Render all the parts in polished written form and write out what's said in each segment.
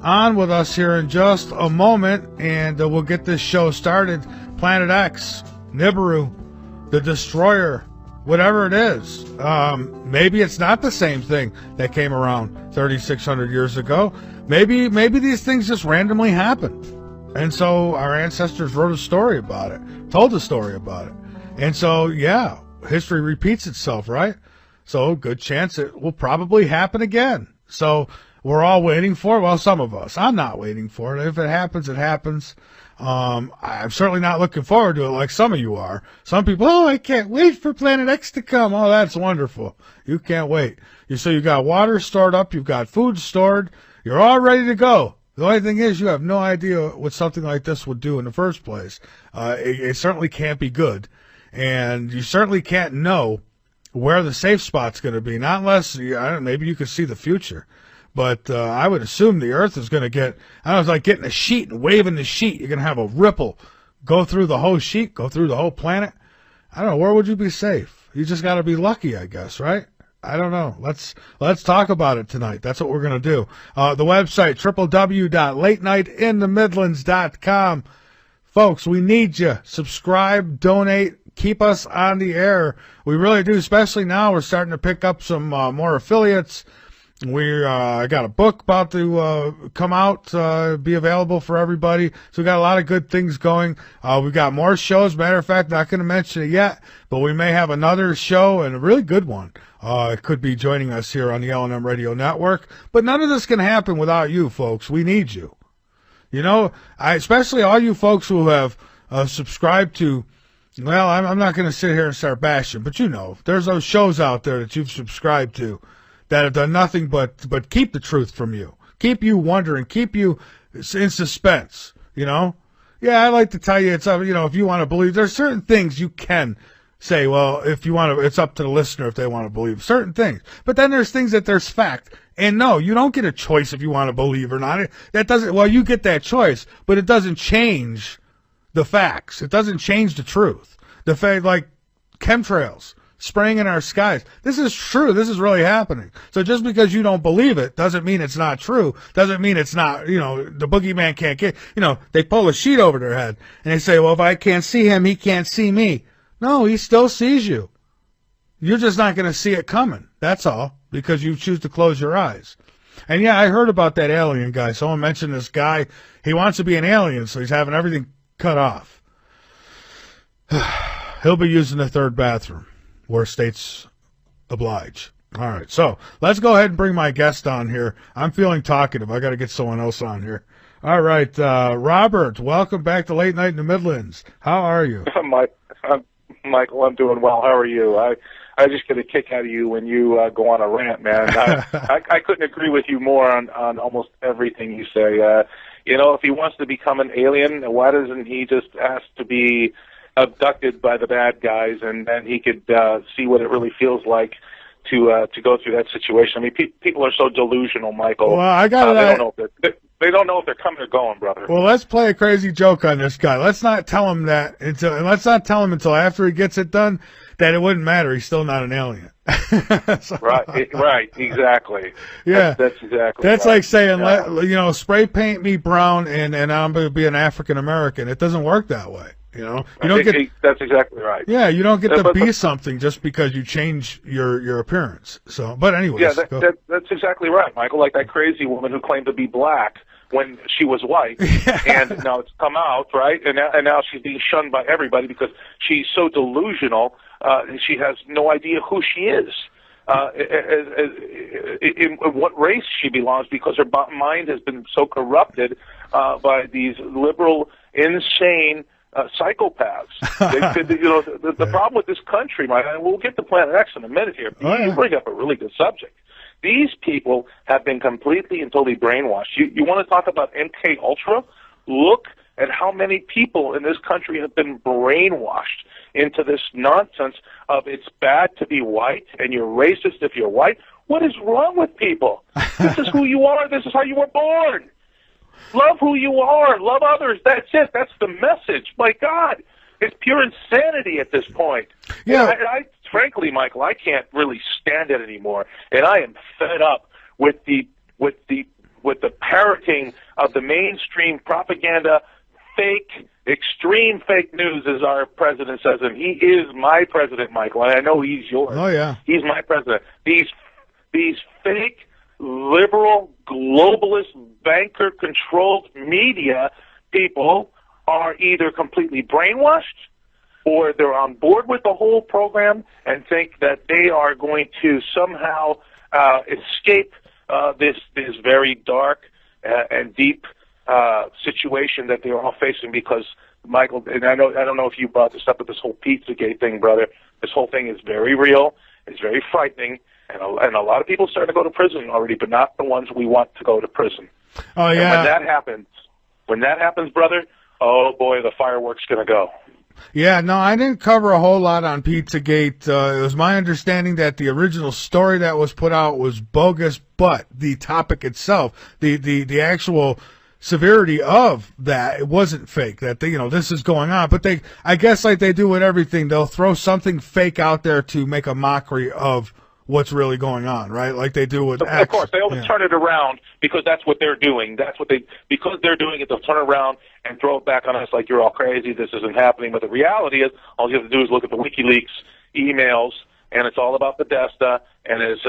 on with us here in just a moment, and we'll get this show started. Planet X, Nibiru, the Destroyer, whatever it is. Maybe it's not the same thing that came around 3,600 years ago. Maybe these things just randomly happened. And so our ancestors wrote a story about it, told a story about it. And so, yeah, history repeats itself, right? So good chance it will probably happen again. So we're all waiting for it. Well, some of us. I'm not waiting for it. If it happens, it happens. I'm certainly not looking forward to it like some of you are. Some people, oh, I can't wait for Planet X to come. Oh, that's wonderful. You can't wait. So you got water stored up. You've got food stored. You're all ready to go. The only thing is you have no idea what something like this would do in the first place. It certainly can't be good. And you certainly can't know where the safe spot's going to be, not unless, maybe you can see the future. But I would assume the Earth is going to get, it's like getting a sheet and waving the sheet. You're going to have a ripple go through the whole sheet, go through the whole planet. I don't know, where would you be safe? You just got to be lucky, I guess, right? I don't know. Let's talk about it tonight. That's what we're going to do. The website, www.latenightinthe.midlands.com. Folks, we need you. Subscribe, donate, keep us on the air. We really do, especially now. We're starting to pick up some more affiliates. I got a book about to come out, be available for everybody. So we got a lot of good things going. We've got more shows. Matter of fact, not going to mention it yet, but we may have another show, and a really good one. It could be joining us here on the L&M Radio Network. But none of this can happen without you, folks. We need you. You know, especially all you folks who have subscribed to, well, I'm not going to sit here and start bashing, but you know, there's those shows out there that you've subscribed to that have done nothing but keep the truth from you, keep you wondering, keep you in suspense, you know? Yeah, I like to tell you, it's, if you want to believe, there's certain things you can say, well, if you want to, it's up to the listener if they want to believe certain things. But then there's things that there's fact. And no, you don't get a choice if you want to believe or not. That doesn't, well, you get that choice, but it doesn't change the facts. It doesn't change the truth. The fact, like chemtrails spraying in our skies. This is true. This is really happening. So just because you don't believe it doesn't mean it's not true. Doesn't mean it's not, the boogeyman can't get, they pull a sheet over their head and they say, well, if I can't see him, he can't see me. No, he still sees you. You're just not going to see it coming. That's all, because you choose to close your eyes. And yeah, I heard about that alien guy. Someone mentioned this guy. He wants to be an alien, so he's having everything cut off. He'll be using the third bathroom where states oblige. All right, so let's go ahead and bring my guest on here. I'm feeling talkative. I got to get someone else on here. All right, Robert, welcome back to Late Night in the Midlands. How are you? Michael, I'm doing well. How are you? I just get a kick out of you when you go on a rant, man. I couldn't agree with you more on almost everything you say. If he wants to become an alien, why doesn't he just ask to be abducted by the bad guys, and then he could see what it really feels like to go through that situation? I mean, people are so delusional, Michael. Well, I got they don't know if they're coming or going, brother. Well, let's play a crazy joke on this guy. Let's not tell him that until after he gets it done that it wouldn't matter. He's still not an alien. So, right, exactly. Yeah, that's exactly. That's right. like saying, spray paint me brown and I'm going to be an African American. It doesn't work that way. You don't get. That's exactly right. Yeah, you don't get to be something just because you change your appearance. So, but anyways, yeah, that's exactly right, Michael. Like that crazy woman who claimed to be black when she was white, and now it's come out, right? And now she's being shunned by everybody because she's so delusional. She has no idea who she is, in what race she belongs, because her mind has been so corrupted by these liberal, insane psychopaths. The problem with this country, and we'll get to Planet X in a minute here. You bring up a really good subject. These people have been completely and totally brainwashed. You want to talk about MK Ultra? Look at how many people in this country have been brainwashed into this nonsense of it's bad to be white and you're racist if you're white. What is wrong with people? This is who you are. This is how you were born. Love who you are. Love others. That's it. That's the message. My God. It's pure insanity at this point. Yeah. I frankly, Michael, I can't really stand it anymore. And I am fed up with the with the parroting of the mainstream propaganda, extreme fake news, as our president says, and he is my president, Michael, and I know he's yours. Oh, yeah. He's my president. These fake, liberal, globalist, banker-controlled media people are either completely brainwashed or they're on board with the whole program and think that they are going to somehow escape this very dark and deep situation that they're all facing. Because, Michael, and I don't know if you brought this up with this whole Pizzagate thing, brother. This whole thing is very real. It's very frightening, and a lot of people are starting to go to prison already, but not the ones we want to go to prison. Oh, yeah. And when that happens, brother, oh boy, the fireworks going to go. Yeah, no, I didn't cover a whole lot on Pizzagate. It was my understanding that the original story that was put out was bogus, but the topic itself, the actual severity of that, it wasn't fake. That this is going on, but I guess like they do with everything, they'll throw something fake out there to make a mockery of what's really going on, right? Like they do with Of course, they always turn it around because that's what they're doing. Because they're doing it, they'll turn it around and throw it back on us like you're all crazy, this isn't happening. But the reality is, all you have to do is look at the WikiLeaks emails, and it's all about the Podesta and his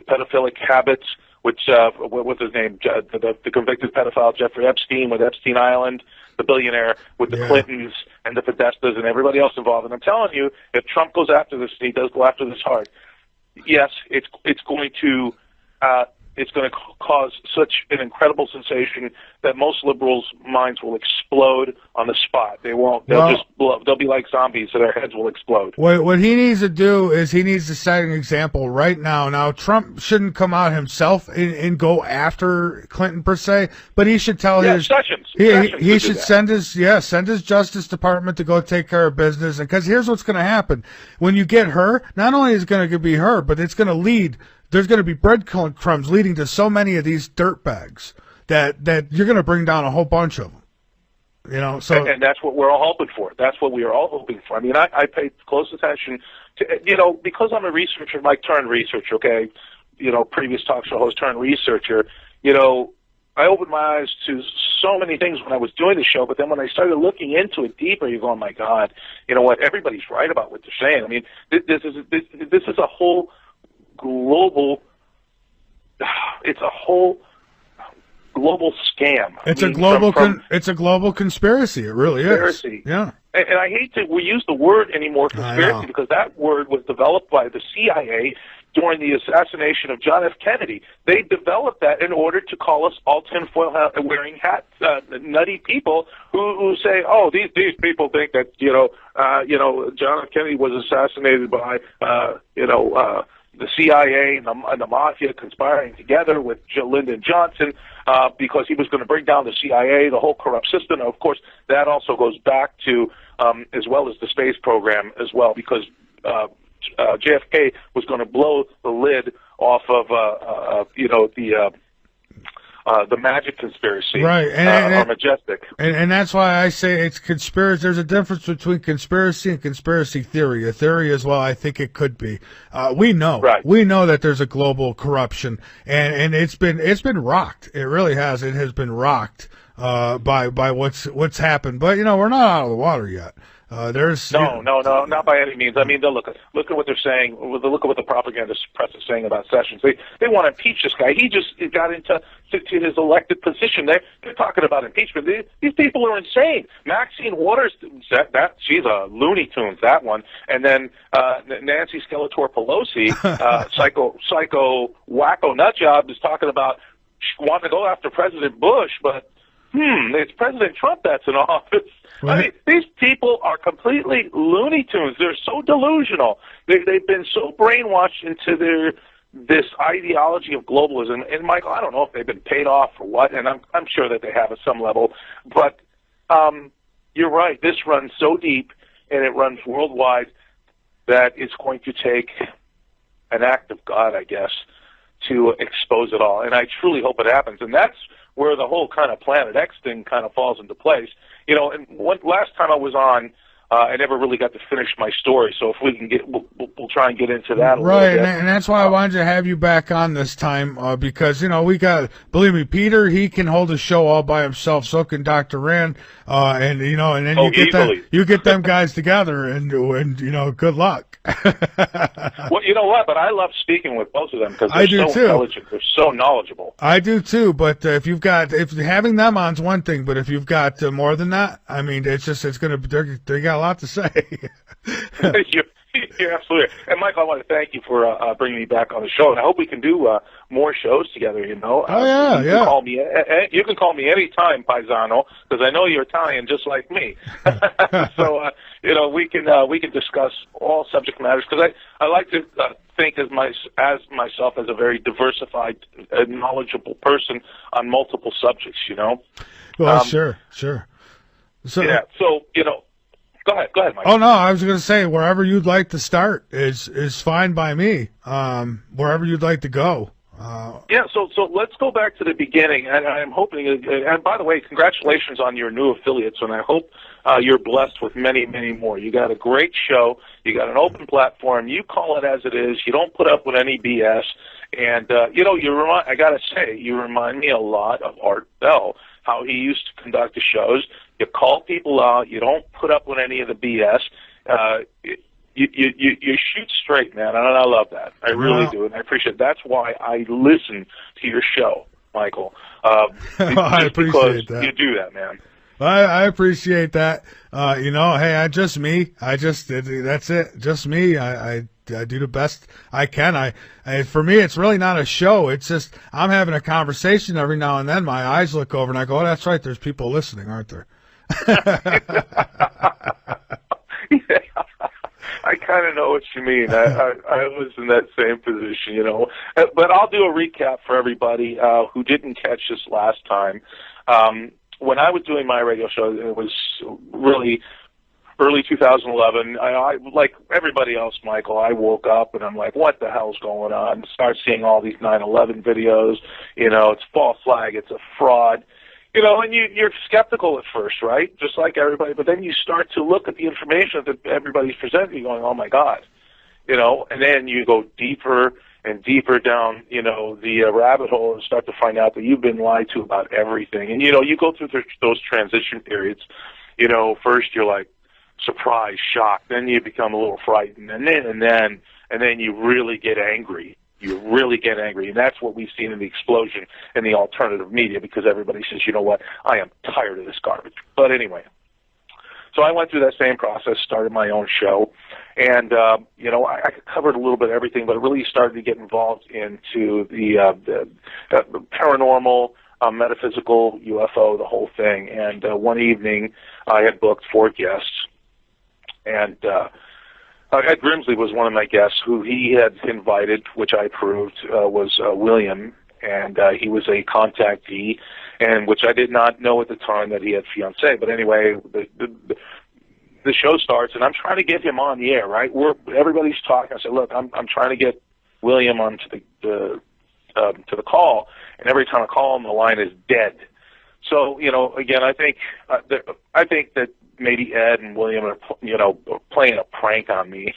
pedophilic habits, which, what's his name, the convicted pedophile Jeffrey Epstein with Epstein Island, the billionaire with the Clintons and the Podestas and everybody else involved. And I'm telling you, if Trump goes after this, and he does go after this hard, yes, it's going to cause such an incredible sensation that most liberals' minds will explode on the spot. They won't. They'll be like zombies, so their heads will explode. What he needs to do is he needs to set an example right now. Now, Trump shouldn't come out himself and go after Clinton per se, but he should tell Sessions. He should send his Justice Department to go take care of business. And because here's what's going to happen: when you get her, not only is it going to be her, but it's going to lead. There's going to be breadcrumbs leading to so many of these dirtbags that you're going to bring down a whole bunch of them. So and that's what we're all hoping for. That's what we are all hoping for. I mean, I paid close attention to, because I'm a researcher, like turned researcher, okay, previous talk show host turned researcher, I opened my eyes to so many things when I was doing the show, but then when I started looking into it deeper, you go, oh my God, you know what? Everybody's right about what they're saying. I mean, this is a whole global. It's a whole global scam. It's a global conspiracy. It really is. Yeah. And I hate we use the word anymore, conspiracy, because that word was developed by the CIA during the assassination of John F. Kennedy. They developed that in order to call us all tinfoil wearing nutty people who say, oh, these people think that John F. Kennedy was assassinated by the CIA and the mafia conspiring together with Lyndon Johnson because he was going to bring down the CIA, the whole corrupt system. Of course, that also goes back to, as well as the space program as well, because JFK was going to blow the lid off of, the magic conspiracy, right? Or majestic, and that's why I say it's conspiracy. There's a difference between conspiracy and conspiracy theory. A theory as well, I think it could be. We know that there's a global corruption, and it's been rocked. It really has. It has been rocked by what's happened. But we're not out of the water yet. There's no, not by any means. I mean, look at what they're saying. Look at what the propaganda press is saying about Sessions. They want to impeach this guy. He just got into his elected position. They're talking about impeachment. These people are insane. Maxine Waters, she's a Looney Tunes, that one. And then Nancy Skeletor Pelosi, psycho wacko nutjob, is talking about wanting to go after President Bush, but it's President Trump that's in office. I mean, these people are completely Looney Tunes. They're so delusional. They've been so brainwashed into this ideology of globalism. And Michael, I don't know if they've been paid off or what, and I'm sure that they have at some level. But you're right. This runs so deep and it runs worldwide that it's going to take an act of God, I guess, to expose it all. And I truly hope it happens. And that's where the whole kind of Planet X thing kind of falls into place. And last time I was on, I never really got to finish my story. So if we can we'll try and get into that a little Right, bit. and that's why I wanted to have you back on this time, because, we got, believe me, Peter, he can hold a show all by himself, so can Dr. Rand, and then you get them guys together, and good luck. Well, you know what, but I love speaking with both of them because they're so intelligent, they're so knowledgeable. I do too, but if having them on's one thing, but if you've got more than that, I mean, they got a lot to say. You're absolutely right. And Michael, I want to thank you for bringing me back on the show, and I hope we can do more shows together. You can call me. You can call me anytime, Paisano, because I know you're Italian just like me. So we can discuss all subject matters, because I like to think as myself as a very diversified, knowledgeable person on multiple subjects. Well, sure. So yeah. So Go ahead, Mike. Oh no, I was going to say wherever you'd like to start is fine by me. Wherever you'd like to go. Yeah, so let's go back to the beginning, and I'm hoping. And by the way, congratulations on your new affiliates, and I hope you're blessed with many, many more. You got a great show. You got an open platform. You call it as it is. You don't put up with any BS. And I got to say, you remind me a lot of Art Bell, how he used to conduct the shows. You call people out. You don't put up with any of the BS. You shoot straight, man, and I love that. I really do, and I appreciate it. That's why I listen to your show, Michael. I appreciate that. You do that, man. I appreciate that. Hey, just me. That's it. Just me. I do the best I can. For me, it's really not a show. It's just I'm having a conversation every now and then. My eyes look over and I go, "Oh, that's right. There's people listening, aren't there?" Yeah, I kind of know what you mean. I was in that same position, But I'll do a recap for everybody who didn't catch this last time. When I was doing my radio show, it was really early 2011. I like everybody else, Michael, I woke up and I'm like, what the hell's going on? Start seeing all these 9/11 videos. It's false flag. It's a fraud. And you're skeptical at first, right? Just like everybody. But then you start to look at the information that everybody's presenting, going, oh, my God. And then you go deeper and deeper down, the rabbit hole and start to find out that you've been lied to about everything. And, you go through those transition periods. First you're like surprised, shocked. Then you become a little frightened. And then you really get angry. You really get angry, and that's what we've seen in the explosion in the alternative media, because everybody says, you know what, I am tired of this garbage. But anyway, so I went through that same process, started my own show, and, I covered a little bit of everything, but really started to get involved into the paranormal, metaphysical, UFO, the whole thing. And one evening I had booked 4 guests, and Ed Grimsley was one of my guests who he had invited, which I approved, was William, and he was a contactee, and which I did not know at the time that he had fiancée. But anyway, the show starts, and I'm trying to get him on the air, right? Everybody's talking. I said, look, I'm trying to get William onto the call, and every time I call him, the line is dead. So, again, I think that maybe Ed and William are, playing a prank on me.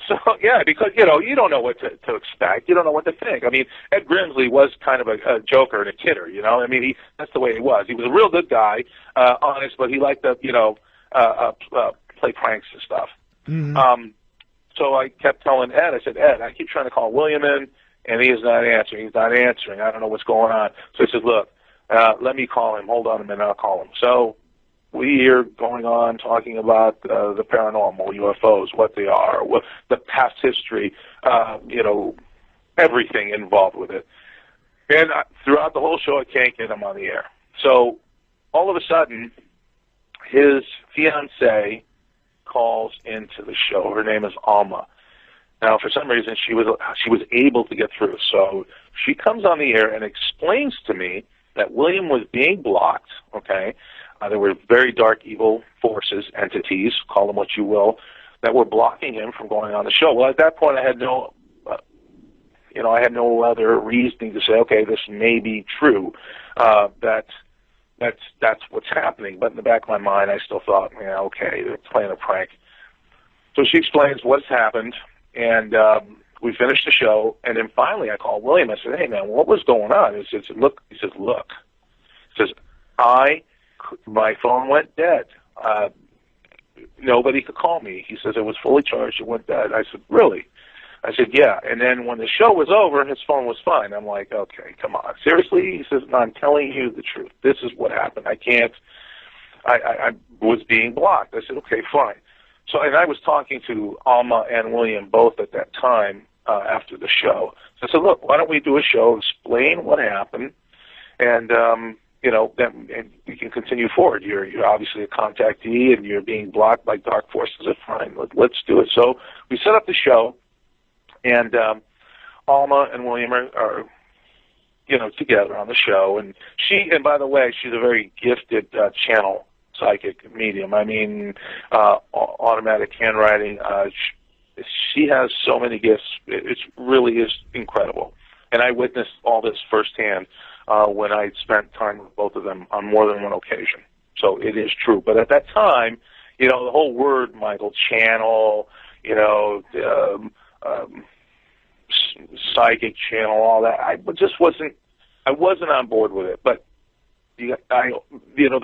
So, yeah, because, you don't know what to expect. You don't know what to think. I mean, Ed Grimsley was kind of a joker and a kidder, that's the way he was. He was a real good guy, honest, but he liked to, play pranks and stuff. Mm-hmm. So I kept telling Ed, I said, Ed, I keep trying to call William in, and he is not answering. He's not answering. I don't know what's going on. So I said, look, let me call him. Hold on a minute, I'll call him. So we are going on talking about the paranormal, UFOs, what they are, what the past history, everything involved with it. And throughout the whole show, I can't get him on the air. So all of a sudden, his fiancée calls into the show. Her name is Alma. Now, for some reason, she was able to get through. So she comes on the air and explains to me that William was being blocked, okay? There were very dark, evil forces, entities, call them what you will, that were blocking him from going on the show. Well, at that point, I had no other reasoning to say, okay, this may be true, that that's what's happening. But in the back of my mind, I still thought, yeah, okay, they're playing a prank. So she explains what's happened, and we finished the show. And then finally, I called William. I said, "Hey, man, what was going on?" He says, "Look." He says, "Look." He says, my phone went dead. Nobody could call me. He says it was fully charged. It went dead. I said, "Really?" I said, "Yeah." And then when the show was over, his phone was fine. I'm like, "Okay, come on, seriously?" He says, "No, I'm telling you the truth. This is what happened. I can't. I was being blocked." I said, "Okay, fine." So, and I was talking to Alma and William both at that time after the show. So I said, "Look, why don't we do a show, explain what happened, and then and we can continue forward. You're obviously a contactee, and you're being blocked by dark forces. Fine, let's do it." So we set up the show, and Alma and William are together on the show, and by the way, she's a very gifted channel psychic medium. I mean, automatic handwriting. She has so many gifts. It really is incredible. And I witnessed all this firsthand when I spent time with both of them on more than one occasion. So it is true. But at that time, the whole word, Michael, channel, psychic channel, all that, I wasn't on board with it. But the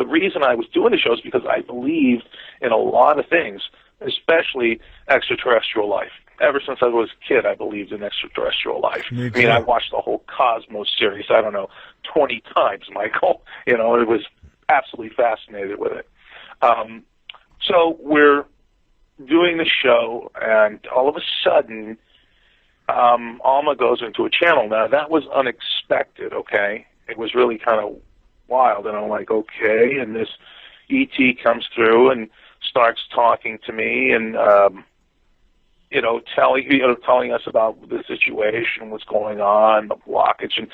reason I was doing the show is because I believed in a lot of things, especially extraterrestrial life. Ever since I was a kid, I believed in extraterrestrial life. I mean, I watched the whole Cosmos series, 20 times, Michael. I was absolutely fascinated with it. So we're doing the show, and all of a sudden, Alma goes into a channel. Now, that was unexpected, okay? It was really kind of wild, and I'm like, okay, and this ET comes through and starts talking to me, and telling us about the situation, what's going on, the blockage. And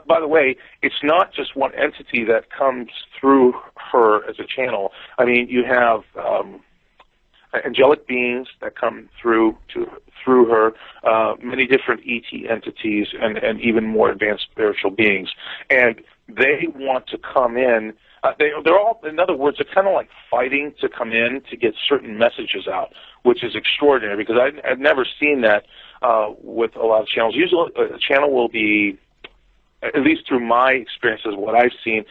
by the way, it's not just one entity that comes through her as a channel. I mean, you have angelic beings that come through her, many different ET entities, and even more advanced spiritual beings, and they want to come in. They're all, in other words, they're kind of like fighting to come in to get certain messages out, which is extraordinary because I've never seen that with a lot of channels. Usually, a channel will be, at least through my experiences, what I've seen,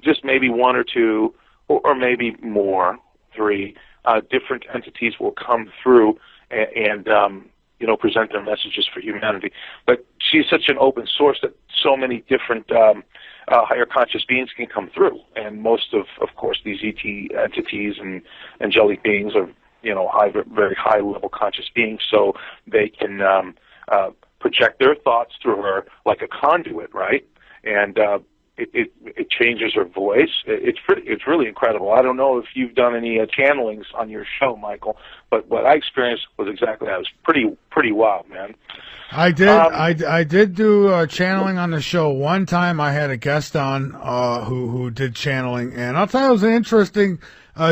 just maybe one or two, or maybe more, three different entities will come through and present their messages for humanity. But she's such an open source that so many different higher conscious beings can come through, and most of course, these ET entities and angelic beings are, very high level conscious beings, so they can project their thoughts through her like a conduit, right? And it changes her voice. It's really incredible. I don't know if you've done any channelings on your show, Michael, but what I experienced was exactly that. It was pretty wild, man. I did. I did do channeling on the show. One time I had a guest on who did channeling, and I'll tell you, it was an interesting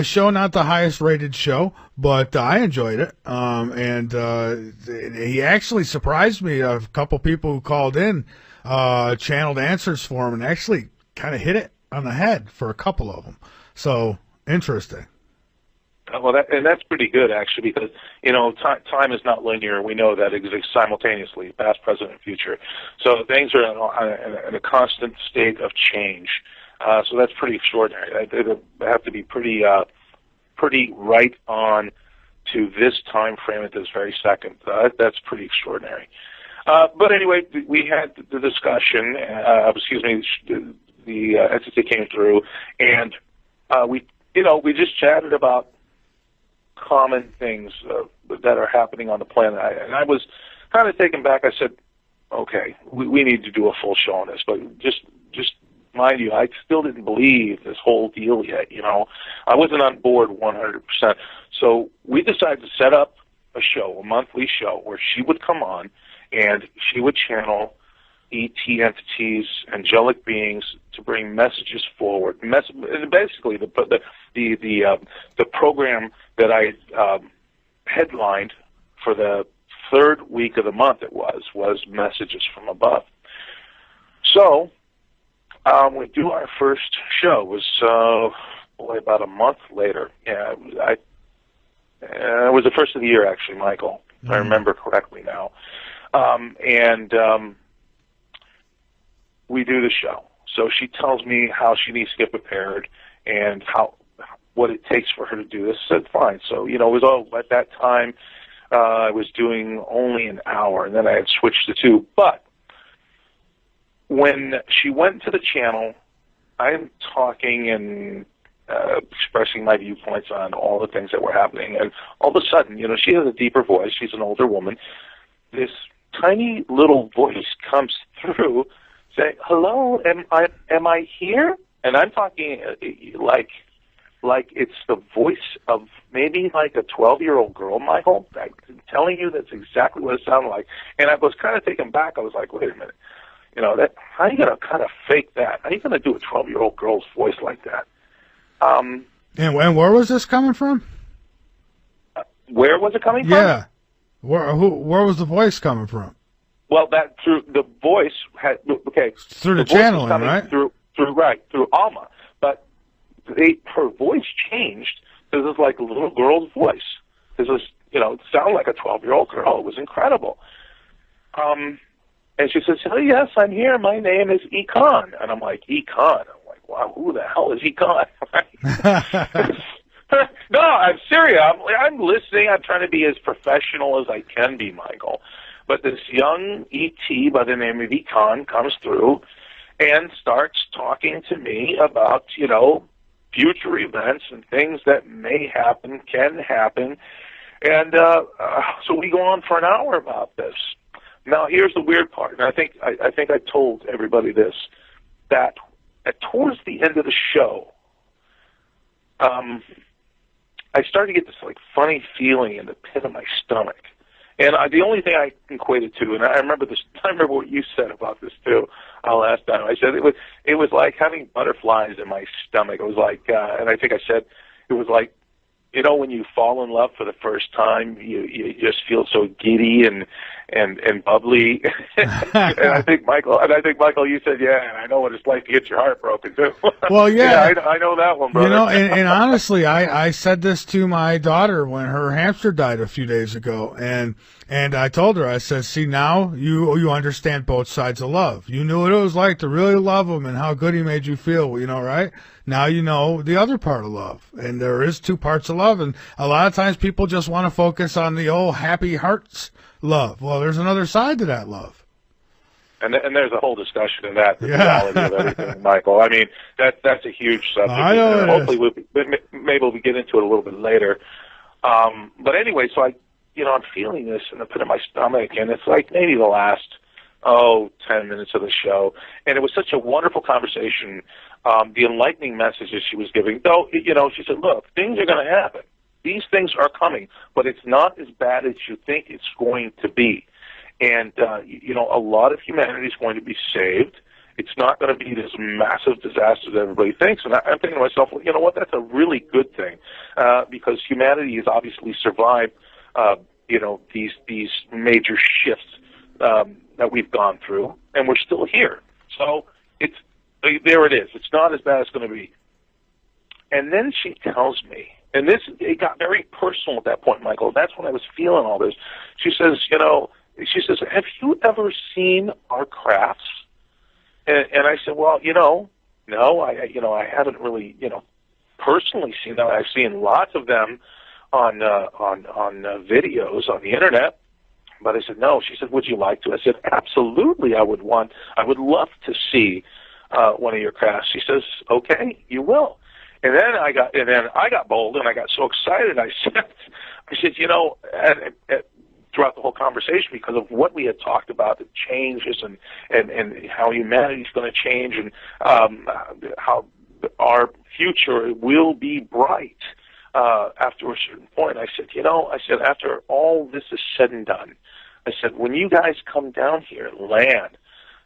show. Not the highest rated show, but I enjoyed it. And he actually surprised me. A couple people who called in channeled answers for him, and actually kind of hit it on the head for a couple of them. So interesting. Well, that's pretty good, actually, because, time is not linear. We know that it exists simultaneously, past, present, and future. So things are in a constant state of change. So that's pretty extraordinary. It have to be pretty right on to this time frame at this very second. That's pretty extraordinary. But anyway, we had the discussion, the entity came through, and we just chatted about common things that are happening on the planet. And I was kind of taken back. I said, okay, we need to do a full show on this, but just mind you, I still didn't believe this whole deal yet, I wasn't on board 100%. So we decided to set up a show, a monthly show, where she would come on and she would channel ET entities, angelic beings, to bring messages forward. Basically, the program that I headlined for the third week of the month was Messages from Above. So We do our first show. It was about a month later. Yeah, it was the first of the year, actually, Michael. If I remember correctly now. And we do the show. So she tells me how she needs to get prepared and what it takes for her to do this. I said, fine. So, it was at that time, I was doing only an hour, and then I had switched to 2. But when she went to the channel, I'm talking and expressing my viewpoints on all the things that were happening, and all of a sudden, she has a deeper voice. She's an older woman. This tiny little voice comes through, saying, "Hello, am I here?" And I'm talking like it's the voice of maybe like a 12-year-old girl, Michael. I'm telling you, that's exactly what it sounded like. And I was kind of taken back. I was like, wait a minute. How are you going to kind of fake that? How are you going to do a 12-year-old girl's voice like that? And where was this coming from? Where was it coming from? Yeah. Where was the voice coming from? Well, that through the voice had through the channeling, right? Through Alma, but her voice changed. This is like a little girl's voice. This is it sounded like a 12-year-old girl. It was incredible. And she says, "Oh yes, I'm here. My name is Econ." And I'm like, "Econ." I'm like, "Wow, who the hell is Econ?" No, I'm serious. I'm listening. I'm trying to be as professional as I can be, Michael. But this young ET by the name of Econ comes through and starts talking to me about, future events and things that may happen, can happen. And so we go on for an hour about this. Now, here's the weird part, and I think I told everybody this, that towards the end of the show, I started to get this funny feeling in the pit of my stomach. And the only thing I equated to, and I remember what you said about this too. Last time I said it was like having butterflies in my stomach. It was like, and I think I said it was like, when you fall in love for the first time, you just feel so giddy and bubbly. and I think Michael, you said, yeah, I know what it's like to get your heart broken too. Well, yeah, I know that one, brother. And honestly, I said this to my daughter when her hamster died a few days ago, and I told her, I said, see, now you understand both sides of love. You knew what it was like to really love him and how good he made you feel, right? Now you know the other part of love, and there is 2 parts of love, and a lot of times people just want to focus on the old happy hearts love. Well, there's another side to that love. And there's a whole discussion in that, the reality of everything, Michael. I mean, that's a huge subject. I know hopefully maybe we'll get into it a little bit later. But anyway, so I'm feeling this in the pit of my stomach, and it's like maybe the last 10 minutes of the show, and it was such a wonderful conversation. The enlightening messages she was giving, though, she said, look, things are going to happen. These things are coming, but it's not as bad as you think it's going to be. And, a lot of humanity is going to be saved. It's not going to be this massive disaster that everybody thinks. And I'm thinking to myself, well, you know what, that's a really good thing, because humanity has obviously survived, these major shifts that we've gone through, and we're still here. So there it is. It's not as bad as it's going to be. And then she tells me, and it got very personal at that point, Michael. That's when I was feeling all this. She says, have you ever seen our crafts? And I said, well, no, I haven't really, personally seen them. I've seen lots of them on videos on the internet. But I said, no. She said, would you like to? I said, absolutely, I would love to see one of your crafts. She says, okay, you will. And then I got bold, and I got so excited. I said, throughout the whole conversation, because of what we had talked about, the changes and how humanity's going to change, and how our future will be bright after a certain point. I said, after all this is said and done, I said, when you guys come down here and land,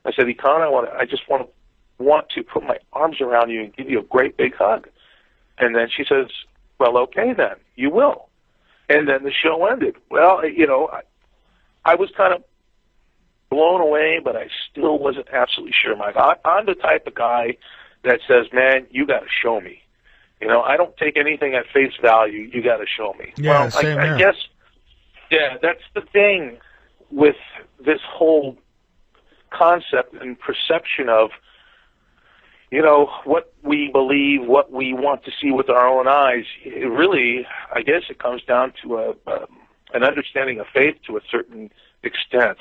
I said, Econ, I just want to put my arms around you and give you a great big hug. And then she says, well, okay then, you will. And then the show ended. Well, I was kind of blown away, but I still wasn't absolutely sure, Mike. I'm the type of guy that says, man, you got to show me. You know, I don't take anything at face value. You got to show me. Yeah, well, same I here. guess, yeah, that's the thing with this whole concept and perception of, you know, what we believe, what we want to see with our own eyes. It really, I guess it comes down to an understanding of faith to a certain extent.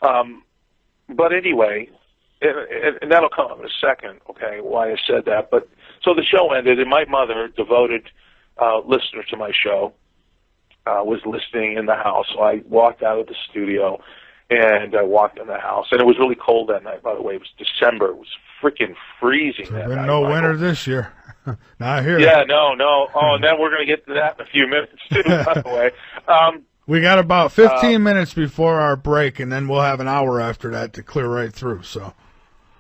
But anyway, and that'll come in a second, okay, why I said that. But so the show ended, and my mother, devoted listener to my show, was listening in the house. So I walked out of the studio, and I walked in the house. And it was really cold that night, by the way. It was December. It was freaking freezing that There's night. no Michael. winter this year. Not here. Yeah, no. Oh, and then we're going to get to that in a few minutes, too, by the way. We got about 15 minutes before our break, and then we'll have an hour after that to clear right through. So,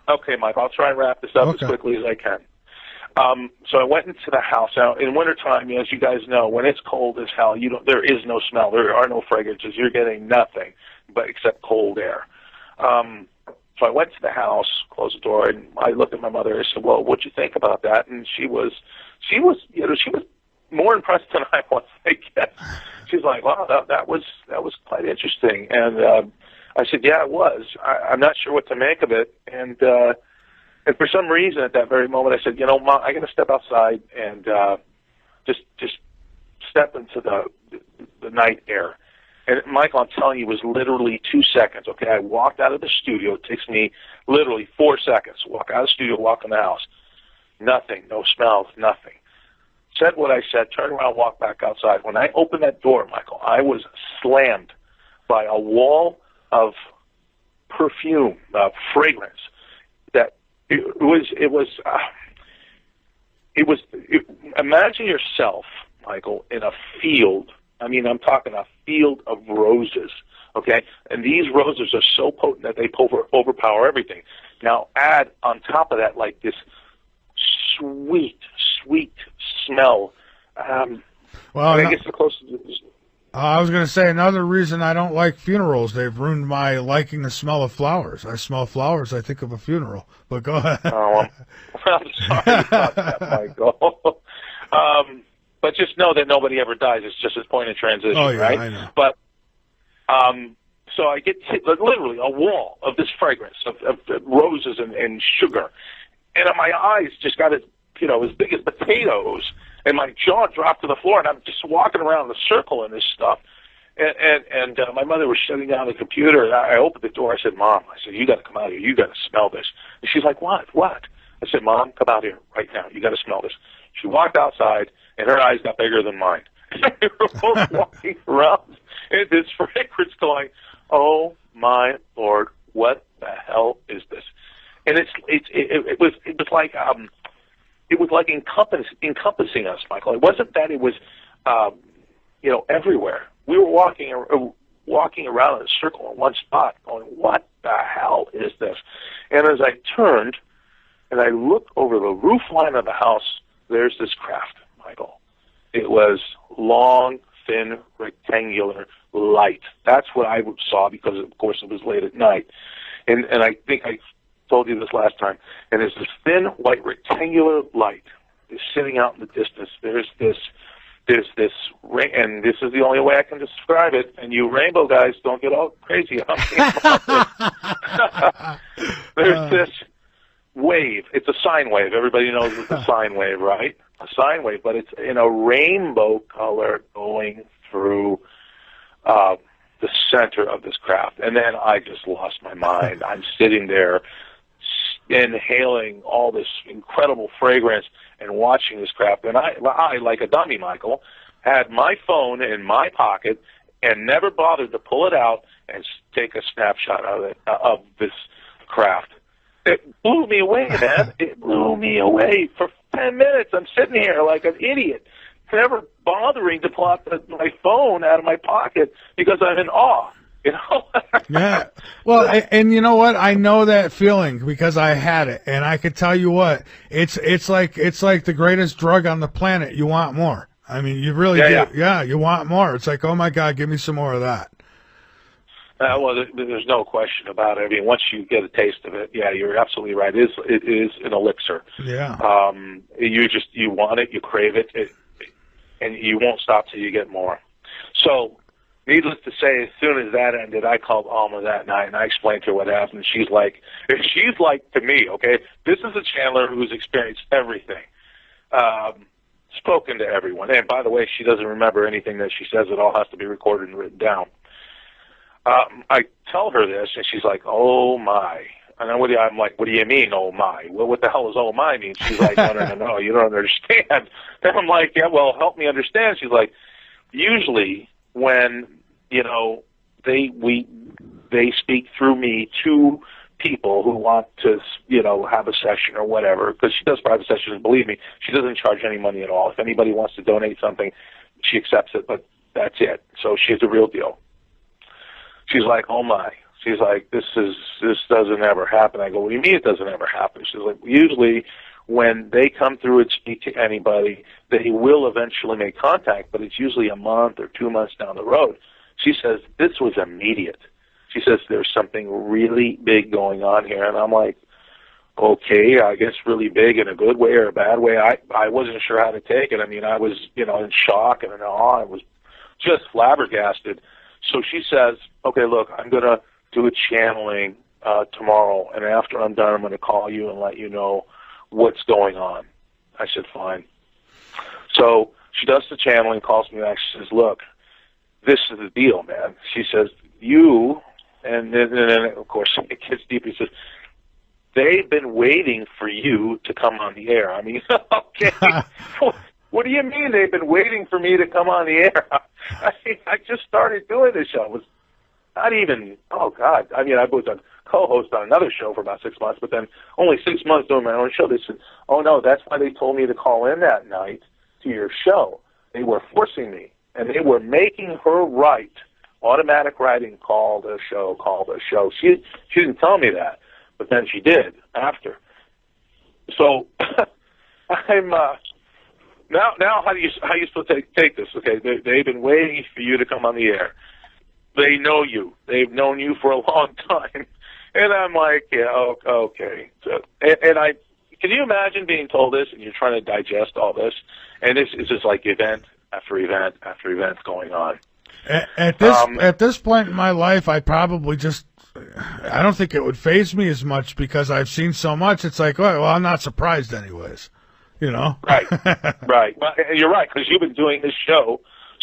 okay, Mike, I'll try and wrap this up as quickly as I can. So I went into the house. Now, in wintertime, as you guys know, when it's cold as hell, there is no smell. There are no fragrances. You're getting nothing but except cold air. So I went to the house, closed the door, and I looked at my mother. I said, "Well, what'd you think about that?" And she was more impressed than I was, I guess. She's like, "Wow, that was quite interesting." And I said, "Yeah, it was. I'm not sure what to make of it." And for some reason, at that very moment, I said, "You know, Mom, I got to step outside and just step into the night air." And Michael, I'm telling you, it was literally 2 seconds. Okay, I walked out of the studio. It takes me literally 4 seconds. Walk out of the studio, walk in the house. Nothing, no smells, nothing. Said what I said, turned around, walked back outside. When I opened that door, Michael, I was slammed by a wall of perfume, fragrance. That it was. Imagine yourself, Michael, in a field. I mean, I'm talking a field of roses, okay? And these roses are so potent that they overpower everything. Now, add on top of that, like this sweet smell. Well, I guess the closest. I was going to say another reason I don't like funerals. They've ruined my liking the smell of flowers. I smell flowers, I think of a funeral. But go ahead. Oh, I'm sorry about that, Michael. But just know that nobody ever dies. It's just a point of transition, right? I know. But so I get hit, literally a wall of this fragrance of roses and sugar, and my eyes just got as big as potatoes, and my jaw dropped to the floor, and I'm just walking around in a circle in this stuff. And my mother was shutting down the computer, and I opened the door. I said, "Mom," I said, "you got to come out here. You got to smell this." And she's like, "What? I said, "Mom, come out here right now. You got to smell this." She walked outside, and her eyes got bigger than mine. We were both walking around in this fragrance going, "Oh, my Lord, what the hell is this?" And it was like encompassing us, Michael. It wasn't that it was, everywhere. We were walking around in a circle in one spot going, "What the hell is this?" And as I turned and I looked over the roof line of the house, there's this craft, Michael. It was long, thin, rectangular light. That's what I saw because, of course, it was late at night. And I think I told you this last time. And there's this thin, white, rectangular light is sitting out in the distance. There's this, and this is the only way I can describe it. And you rainbow guys, don't get all crazy on me. There's this wave. It's a sine wave. Everybody knows it's a sine wave, right? A sine wave, but it's in a rainbow color going through the center of this craft. And then I just lost my mind. I'm sitting there inhaling all this incredible fragrance and watching this craft. And I, like a dummy, Michael, had my phone in my pocket and never bothered to pull it out and take a snapshot of this craft. It blew me away, man. It blew me away. For 10 minutes, I'm sitting here like an idiot, never bothering to pull out my phone out of my pocket because I'm in awe. Yeah. Well, and you know what? I know that feeling because I had it, and I could tell you what, it's like the greatest drug on the planet. You want more. I mean, you really do. Yeah, you want more. It's like, oh my God, give me some more of that. Well, there's no question about it. I mean, once you get a taste of it, yeah, you're absolutely right. It is an elixir. Yeah. You want it, you crave it, and you won't stop till you get more. So, needless to say, as soon as that ended, I called Alma that night and I explained to her what happened. She's like to me, okay, this is a Chandler who's experienced everything, spoken to everyone. And by the way, she doesn't remember anything that she says. It all has to be recorded and written down. I tell her this, and she's like, "Oh my!" And I'm like, "What do you mean, oh my? Well, what the hell does oh my mean?" She's like, "No, you don't understand." And I'm like, "Yeah, well, help me understand." She's like, "Usually, when they speak through me to people who want to have a session or whatever, because she does private sessions. And believe me, she doesn't charge any money at all. If anybody wants to donate something, she accepts it, but that's it. So she's the real deal." She's like, "Oh my." She's like, this doesn't ever happen. I go, "What do you mean it doesn't ever happen?" She's like, "Usually when they come through and speak to anybody, they will eventually make contact, but it's usually a month or 2 months down the road." She says, "This was immediate." She says, "There's something really big going on here." And I'm like, okay, I guess really big in a good way or a bad way. I wasn't sure how to take it. I mean, I was, in shock and in awe. I was just flabbergasted. So she says, "Okay, look, I'm going to do a channeling tomorrow, and after I'm done, I'm going to call you and let you know what's going on." I said, "Fine." So she does the channeling, calls me back. She says, "Look, this is the deal, man." She says, "You," and then of course, it gets deep. He says, "They've been waiting for you to come on the air." I mean, okay. What do you mean they've been waiting for me to come on the air? I just started doing this show. It was not even, oh, God. I mean, I was a co-host on another show for about 6 months, but then only 6 months doing my own show. They said, "Oh, no, that's why they told me to call in that night to your show." They were forcing me, and they were making her write automatic writing, call the show, call the show. She didn't tell me that, but then she did after. So I'm... Now, how you supposed to take this? Okay, they've been waiting for you to come on the air. They know you. They've known you for a long time, and I'm like, yeah, okay. So, and can you imagine being told this, and you're trying to digest all this, and this is just like event after event after event going on. At this point in my life, I probably I don't think it would faze me as much because I've seen so much. It's like, well, I'm not surprised anyways. Right. Well, you're right, because you've been doing this show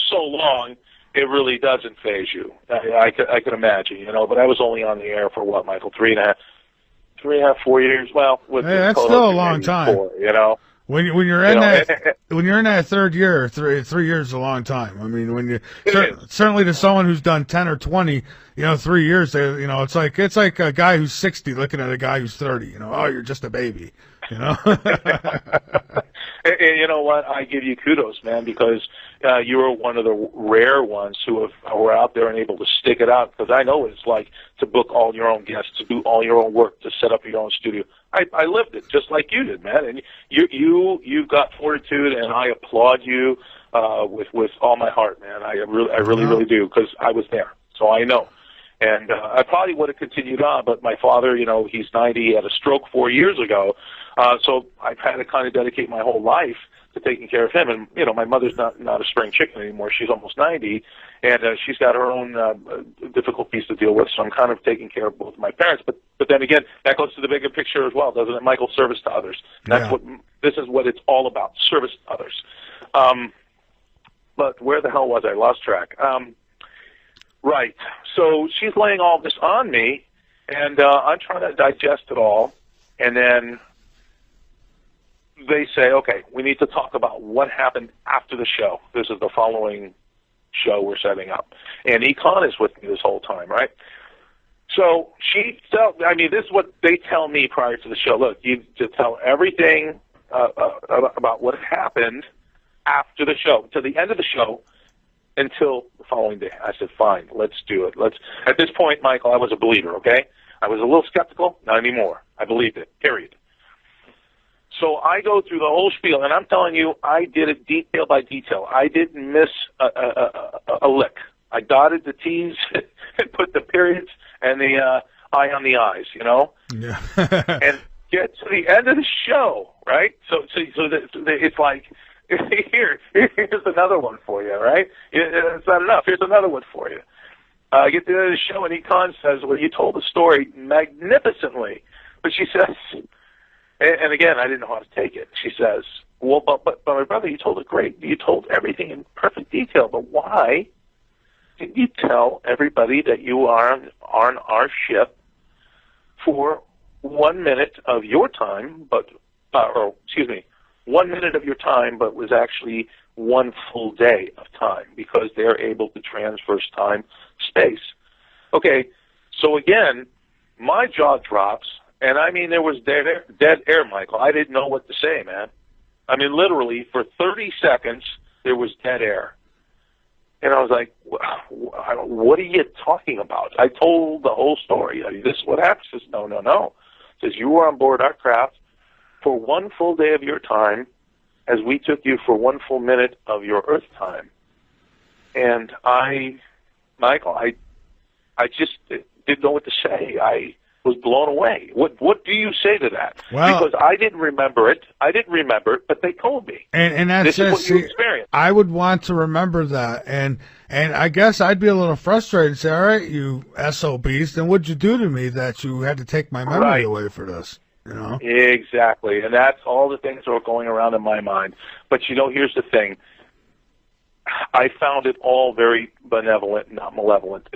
so long, it really doesn't faze you. I could imagine, but I was only on the air for what, Michael, 3.5, 4 years? Well, that's still a long time. 4, When you're in that third year, 3 years is a long time. I mean, when certainly to someone who's done 10 or 20, 3 years, it's like a guy who's 60 looking at a guy who's 30. Oh, you're just a baby. And you know what? I give you kudos, man, because you were one of the rare ones who were out there and able to stick it out. Because I know what it's like to book all your own guests, to do all your own work, to set up your own studio. I lived it just like you did, man. And you've got fortitude, and I applaud you with all my heart, man. I really do, because I was there, so I know. And I probably would have continued on, but my father, he's 90. He had a stroke 4 years ago, so I've had to kind of dedicate my whole life to taking care of him. And my mother's not a spring chicken anymore. She's almost 90, and she's got her own difficulties to deal with. So I'm kind of taking care of both of my parents. But then again, that goes to the bigger picture as well, doesn't it, Michael? Service to others. That's this is what it's all about: service to others. But where the hell was I? Lost track. Right. So she's laying all this on me, and I'm trying to digest it all, and then they say, okay, we need to talk about what happened after the show. This is the following show we're setting up. And Econ is with me this whole time, right? So this is what they tell me prior to the show. Look, you just tell everything about what happened after the show, to the end of the show, until the following day. I said, fine, let's do it. At this point, Michael, I was a believer, okay? I was a little skeptical, not anymore. I believed it, period. So I go through the whole spiel, and I'm telling you, I did it detail by detail. I didn't miss a lick. I dotted the T's and put the periods and the I on the I's, you know? Yeah. And get to the end of the show, right? So it's like, here's another one for you, right? It's not enough. Here's another one for you. Get to the end of the show, and Econ says, well, you told the story magnificently. But she says, and again, I didn't know how to take it. She says, well, but my brother, you told it great. You told everything in perfect detail, but why didn't you tell everybody that you are on our ship for 1 minute of your time, but, 1 minute of your time, but was actually one full day of time, because they're able to transverse time, space. Okay, so again, my jaw drops, and I mean, there was dead air, Michael. I didn't know what to say, man. I mean, literally, for 30 seconds, there was dead air. And I was like, what are you talking about? I told the whole story. I mean, this is what happened. She says, no. Says, you were on board our craft for one full day of your time, as we took you for 1 full minute of your Earth time. And Michael, I just didn't know what to say. I was blown away. What do you say to that? Well, because I didn't remember it, but they told me. And that's this is what you experienced. I would want to remember that, and I guess I'd be a little frustrated and say, all right, you SOBs, then what'd you do to me that you had to take my memory away for this? You know? Exactly, and that's all the things that were going around in my mind. But here's the thing. I found it all very benevolent, not malevolent.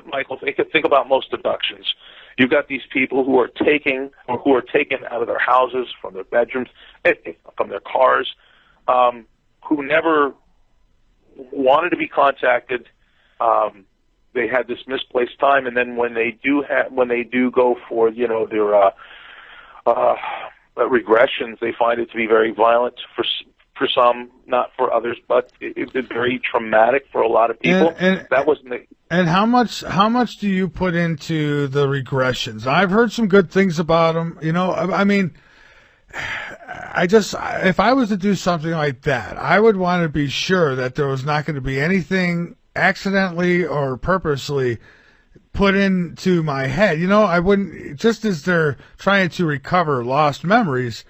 Michael, think about most abductions. You've got these people who are taken out of their houses, from their bedrooms, from their cars, who never wanted to be contacted. They had this misplaced time, and then when they do go for their regressions, they find it to be very violent for some, not for others, but it's very traumatic for a lot of people. And that wasn't. And how much do you put into the regressions? I've heard some good things about them. You know, I mean, if I was to do something like that, I would want to be sure that there was not going to be anything accidentally or purposely put into my head. You know, I wouldn't, just as they're trying to recover lost memories,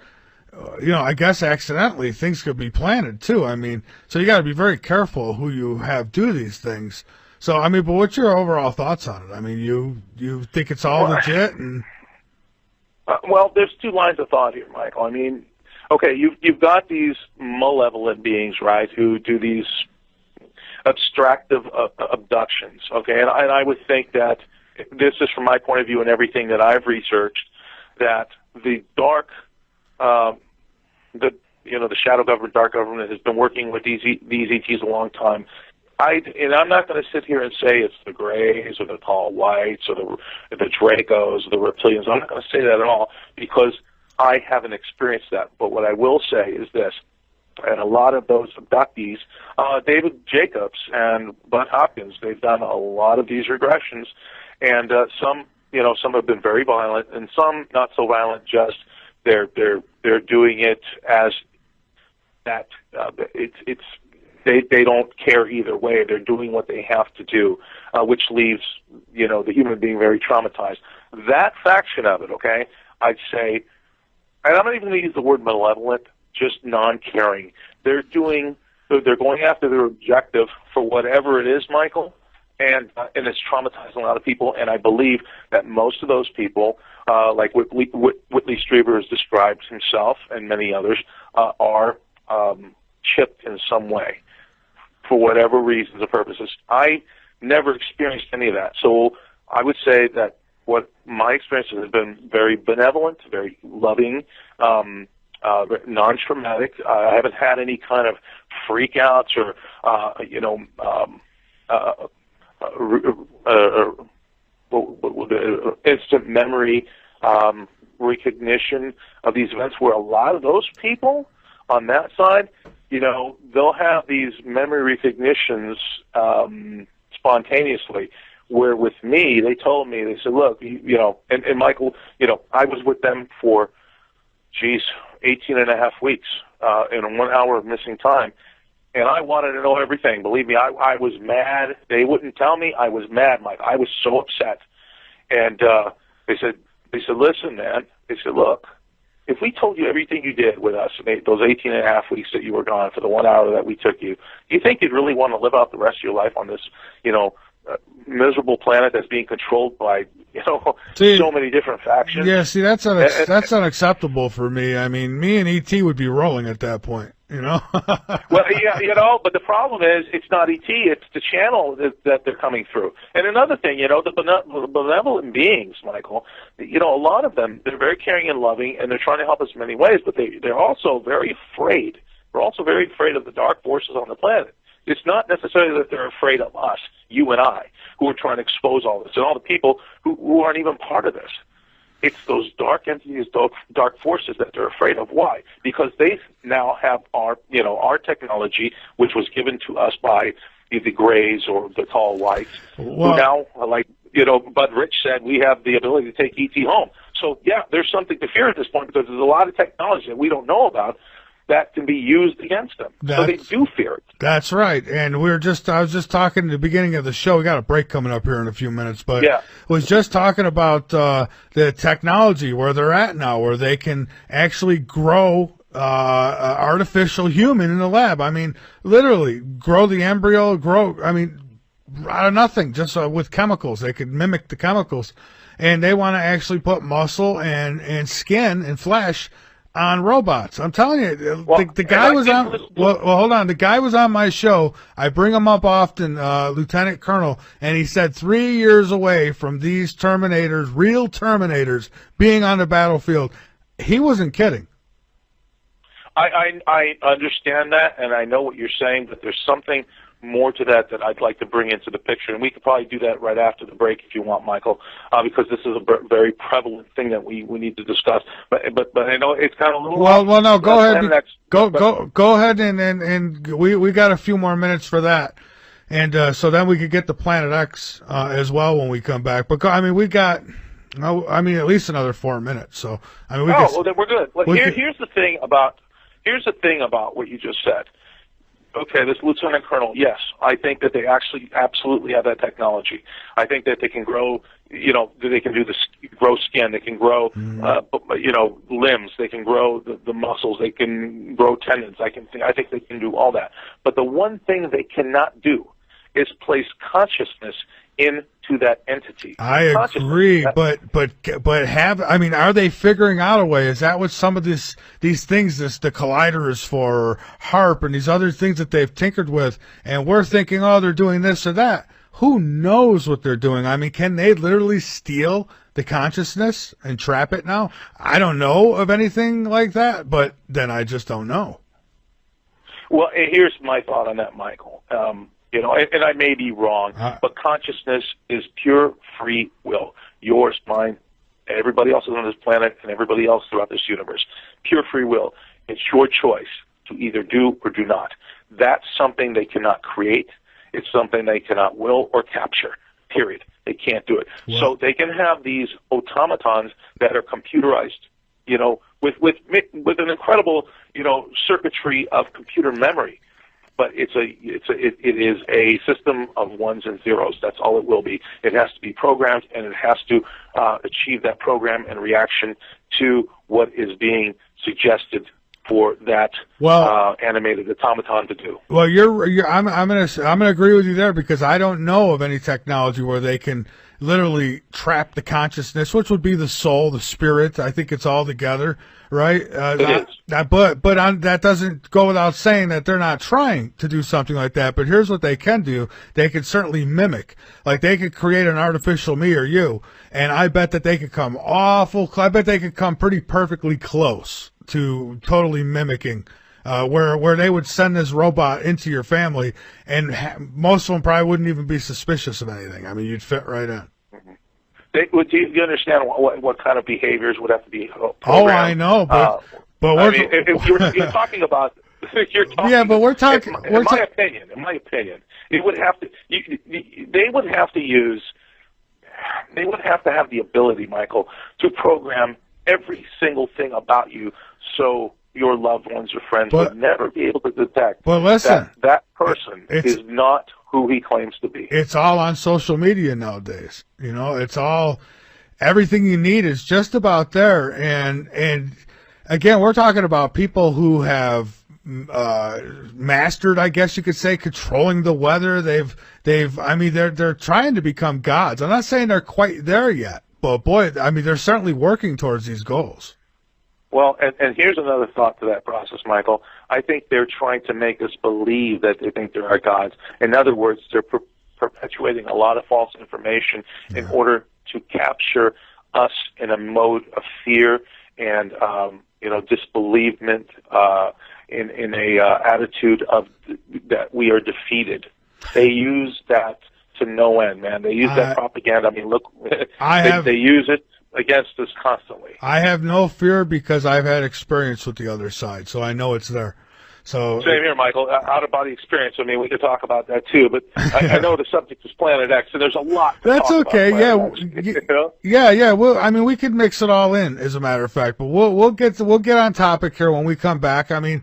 I guess accidentally things could be planted too. I mean, so you got to be very careful who you have do these things. So, I mean, but what's your overall thoughts on it? I mean, you think it's all legit? And well, there's two lines of thought here, Michael. I mean, okay, you've got these malevolent beings, right, who do these abstractive abductions, okay, and I would think that this is from my point of view and everything that I've researched, that the dark, the shadow government, dark government has been working with these ETs a long time. I'm not going to sit here and say it's the Greys or the Tall Whites or the Dracos or the Reptilians. I'm not going to say that at all, because I haven't experienced that. But what I will say is this, and a lot of those abductees, David Jacobs and Bud Hopkins, they've done a lot of these regressions, and some have been very violent, and some not so violent. Just they're doing it as that. They don't care either way. They're doing what they have to do, which leaves the human being very traumatized. That faction of it, okay, I'd say, and I'm not even going to use the word malevolent, just non-caring. They're going after their objective for whatever it is, Michael, and it's traumatizing a lot of people. And I believe that most of those people, like Whitley Strieber has described himself and many others, are chipped in some way for whatever reasons or purposes. I never experienced any of that. So I would say that what my experiences have been very benevolent, very loving, non-traumatic. I haven't had any kind of freak-outs or, instant memory recognition of these events, where a lot of those people on that side, they'll have these memory recognitions spontaneously, where with me, they told me, they said, look, and Michael, I was with them for, 18 and a half weeks in 1 hour of missing time. and I wanted to know everything. Believe me, I was mad. They wouldn't tell me. I was mad, Mike. I was so upset. And they said, listen, man. They said, look, if we told you everything you did with us in those 18 and a half weeks that you were gone for the 1 hour that we took you, do you think you'd really want to live out the rest of your life on this, miserable planet that's being controlled by, so many different factions? Yeah, see, that's unacceptable for me. I mean, me and E.T. would be rolling at that point, Well, yeah, but the problem is it's not ET, it's the channel that they're coming through. And another thing, the benevolent beings, Michael, a lot of them, they're very caring and loving, and they're trying to help us in many ways, but they're also very afraid. They're also very afraid of the dark forces on the planet. It's not necessarily that they're afraid of us, you and I, who are trying to expose all this, and all the people who aren't even part of this. It's those dark entities, dark forces that they're afraid of. Why? Because they now have our technology, which was given to us by the Greys or the Tall Whites, who now, Bud Rich said, we have the ability to take ET home. So, yeah, there's something to fear at this point because there's a lot of technology that we don't know about that can be used against them. So they do fear it. That's right. And I was just talking at the beginning of the show. We got a break coming up here in a few minutes, but was just talking about the technology where they're at now, where they can actually grow artificial human in the lab. I mean, literally grow the embryo, out of nothing, just with chemicals. They could mimic the chemicals. And they want to actually put muscle and skin and flesh on robots. I'm telling you, the guy was on. Well, hold on. The guy was on my show. I bring him up often, Lieutenant Colonel, and he said 3 years away from these Terminators, real Terminators, being on the battlefield. He wasn't kidding. I understand that, and I know what you're saying, but there's something more to that I'd like to bring into the picture, and we could probably do that right after the break if you want, Michael, because this is a very prevalent thing that we need to discuss. But I know it's kind of a little. Well, no, go ahead. Go ahead, and we got a few more minutes for that, and so then we could get to Planet X as well when we come back. But we got. at least another 4 minutes. So then we're good. Here's the thing about what you just said. Okay, this Lieutenant Colonel, yes, I think that they actually absolutely have that technology. I think that they can grow, they can grow skin, they can grow, limbs, they can grow the muscles, they can grow tendons. I think they can do all that. But the one thing they cannot do is place consciousness into that entity. I agree, but are they figuring out a way? Is that what some of these things, the collider is for, or HARP and these other things that they've tinkered with, and we're thinking, they're doing this or that. Who knows what they're doing? Can they literally steal the consciousness and trap it now? I don't know of anything like that, but then I just don't know. Well, here's my thought on that, Michael. And I may be wrong, but consciousness is pure free will. Yours, mine, everybody else on this planet, and everybody else throughout this universe. Pure free will. It's your choice to either do or do not. That's something they cannot create. It's something they cannot will or capture, period. They can't do it. Wow. So they can have these automatons that are computerized, with an incredible, circuitry of computer memory. But it is a system of ones and zeros. That's all it will be. It has to be programmed, and it has to achieve that program and reaction to what is being suggested for that animated automaton to do. Well, I'm gonna agree with you there, because I don't know of any technology where they can literally trap the consciousness, which would be the soul, the spirit. I think it's all together, right? It is. That doesn't go without saying that they're not trying to do something like that. But here's what they can do. They can certainly mimic. Like, they could create an artificial me or you, and I bet that they could come I bet they could come pretty perfectly close to totally mimicking where they would send this robot into your family, and most of them probably wouldn't even be suspicious of anything. You'd fit right in. Do you understand what kind of behaviors would have to be programmed? Oh, I know, but if you're talking about, yeah, but we're talking. In my opinion, it would have to. They would have to have the ability, Michael, to program every single thing about you, so your loved ones or friends But- would never be able to detect But listen, that person it's- is not who he claims to be. it's all on social media nowadays. You know, it's all, everything you need is just about there. And again, we're talking about people who have mastered, I guess you could say, controlling the weather. I mean, they're trying to become gods. I'm not saying they're quite there yet, but boy, I mean, they're certainly working towards these goals. Well, and here's another thought to that process, Michael. I think they're trying to make us believe that they think there are gods. In other words, they're perpetuating a lot of false information in order to capture us in a mode of fear and disbelievement, in a attitude of that we are defeated. They use that to no end, man. They use that propaganda. I mean, look, they use it against us constantly. I have no fear because I've had experience with the other side, so I know it's there. So same here, Michael. Out-of-body experience. I mean, we could talk about that too, but I know the subject is Planet X, and there's a lot. That's talk okay. About Planet X, you know? Yeah. Well, I mean, we could mix it all in, as a matter of fact. But we'll get on topic here when we come back. I mean,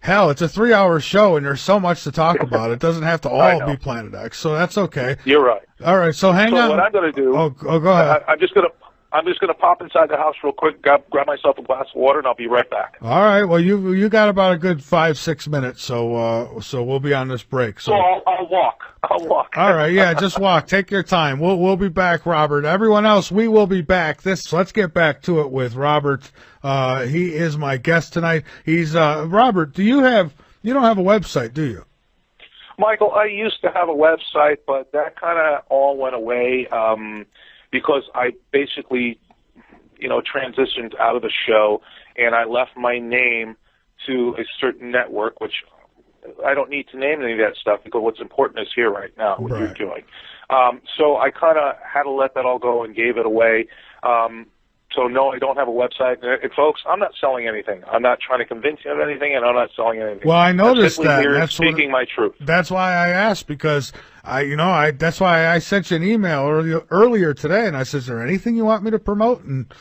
hell, it's a 3-hour show, and there's so much to talk about. It doesn't have to all be Planet X, so that's okay. You're right. All right, so hang on. So what I'm going to do? Oh, go ahead. I'm just gonna pop inside the house real quick, grab myself a glass of water, and I'll be right back. All right. Well, you got about a good 5-6 minutes, so we'll be on this break. So I'll walk. All right. Yeah, just walk. Take your time. We'll be back, Robert. Everyone else, we will be back. So let's get back to it with Robert. He is my guest tonight. He's Robert. You don't have a website, do you? Michael, I used to have a website, but that kind of all went away. Because I basically, transitioned out of the show, and I left my name to a certain network, which I don't need to name any of that stuff because what's important is here right now, what you're doing. So I kind of had to let that all go and gave it away. So no, I don't have a website. And folks, I'm not selling anything. I'm not trying to convince you of anything, and I'm not selling anything. Well, I noticed that. That's speaking my truth. That's why I asked, because that's why I sent you an email earlier today, and I said, "Is there anything you want me to promote?" And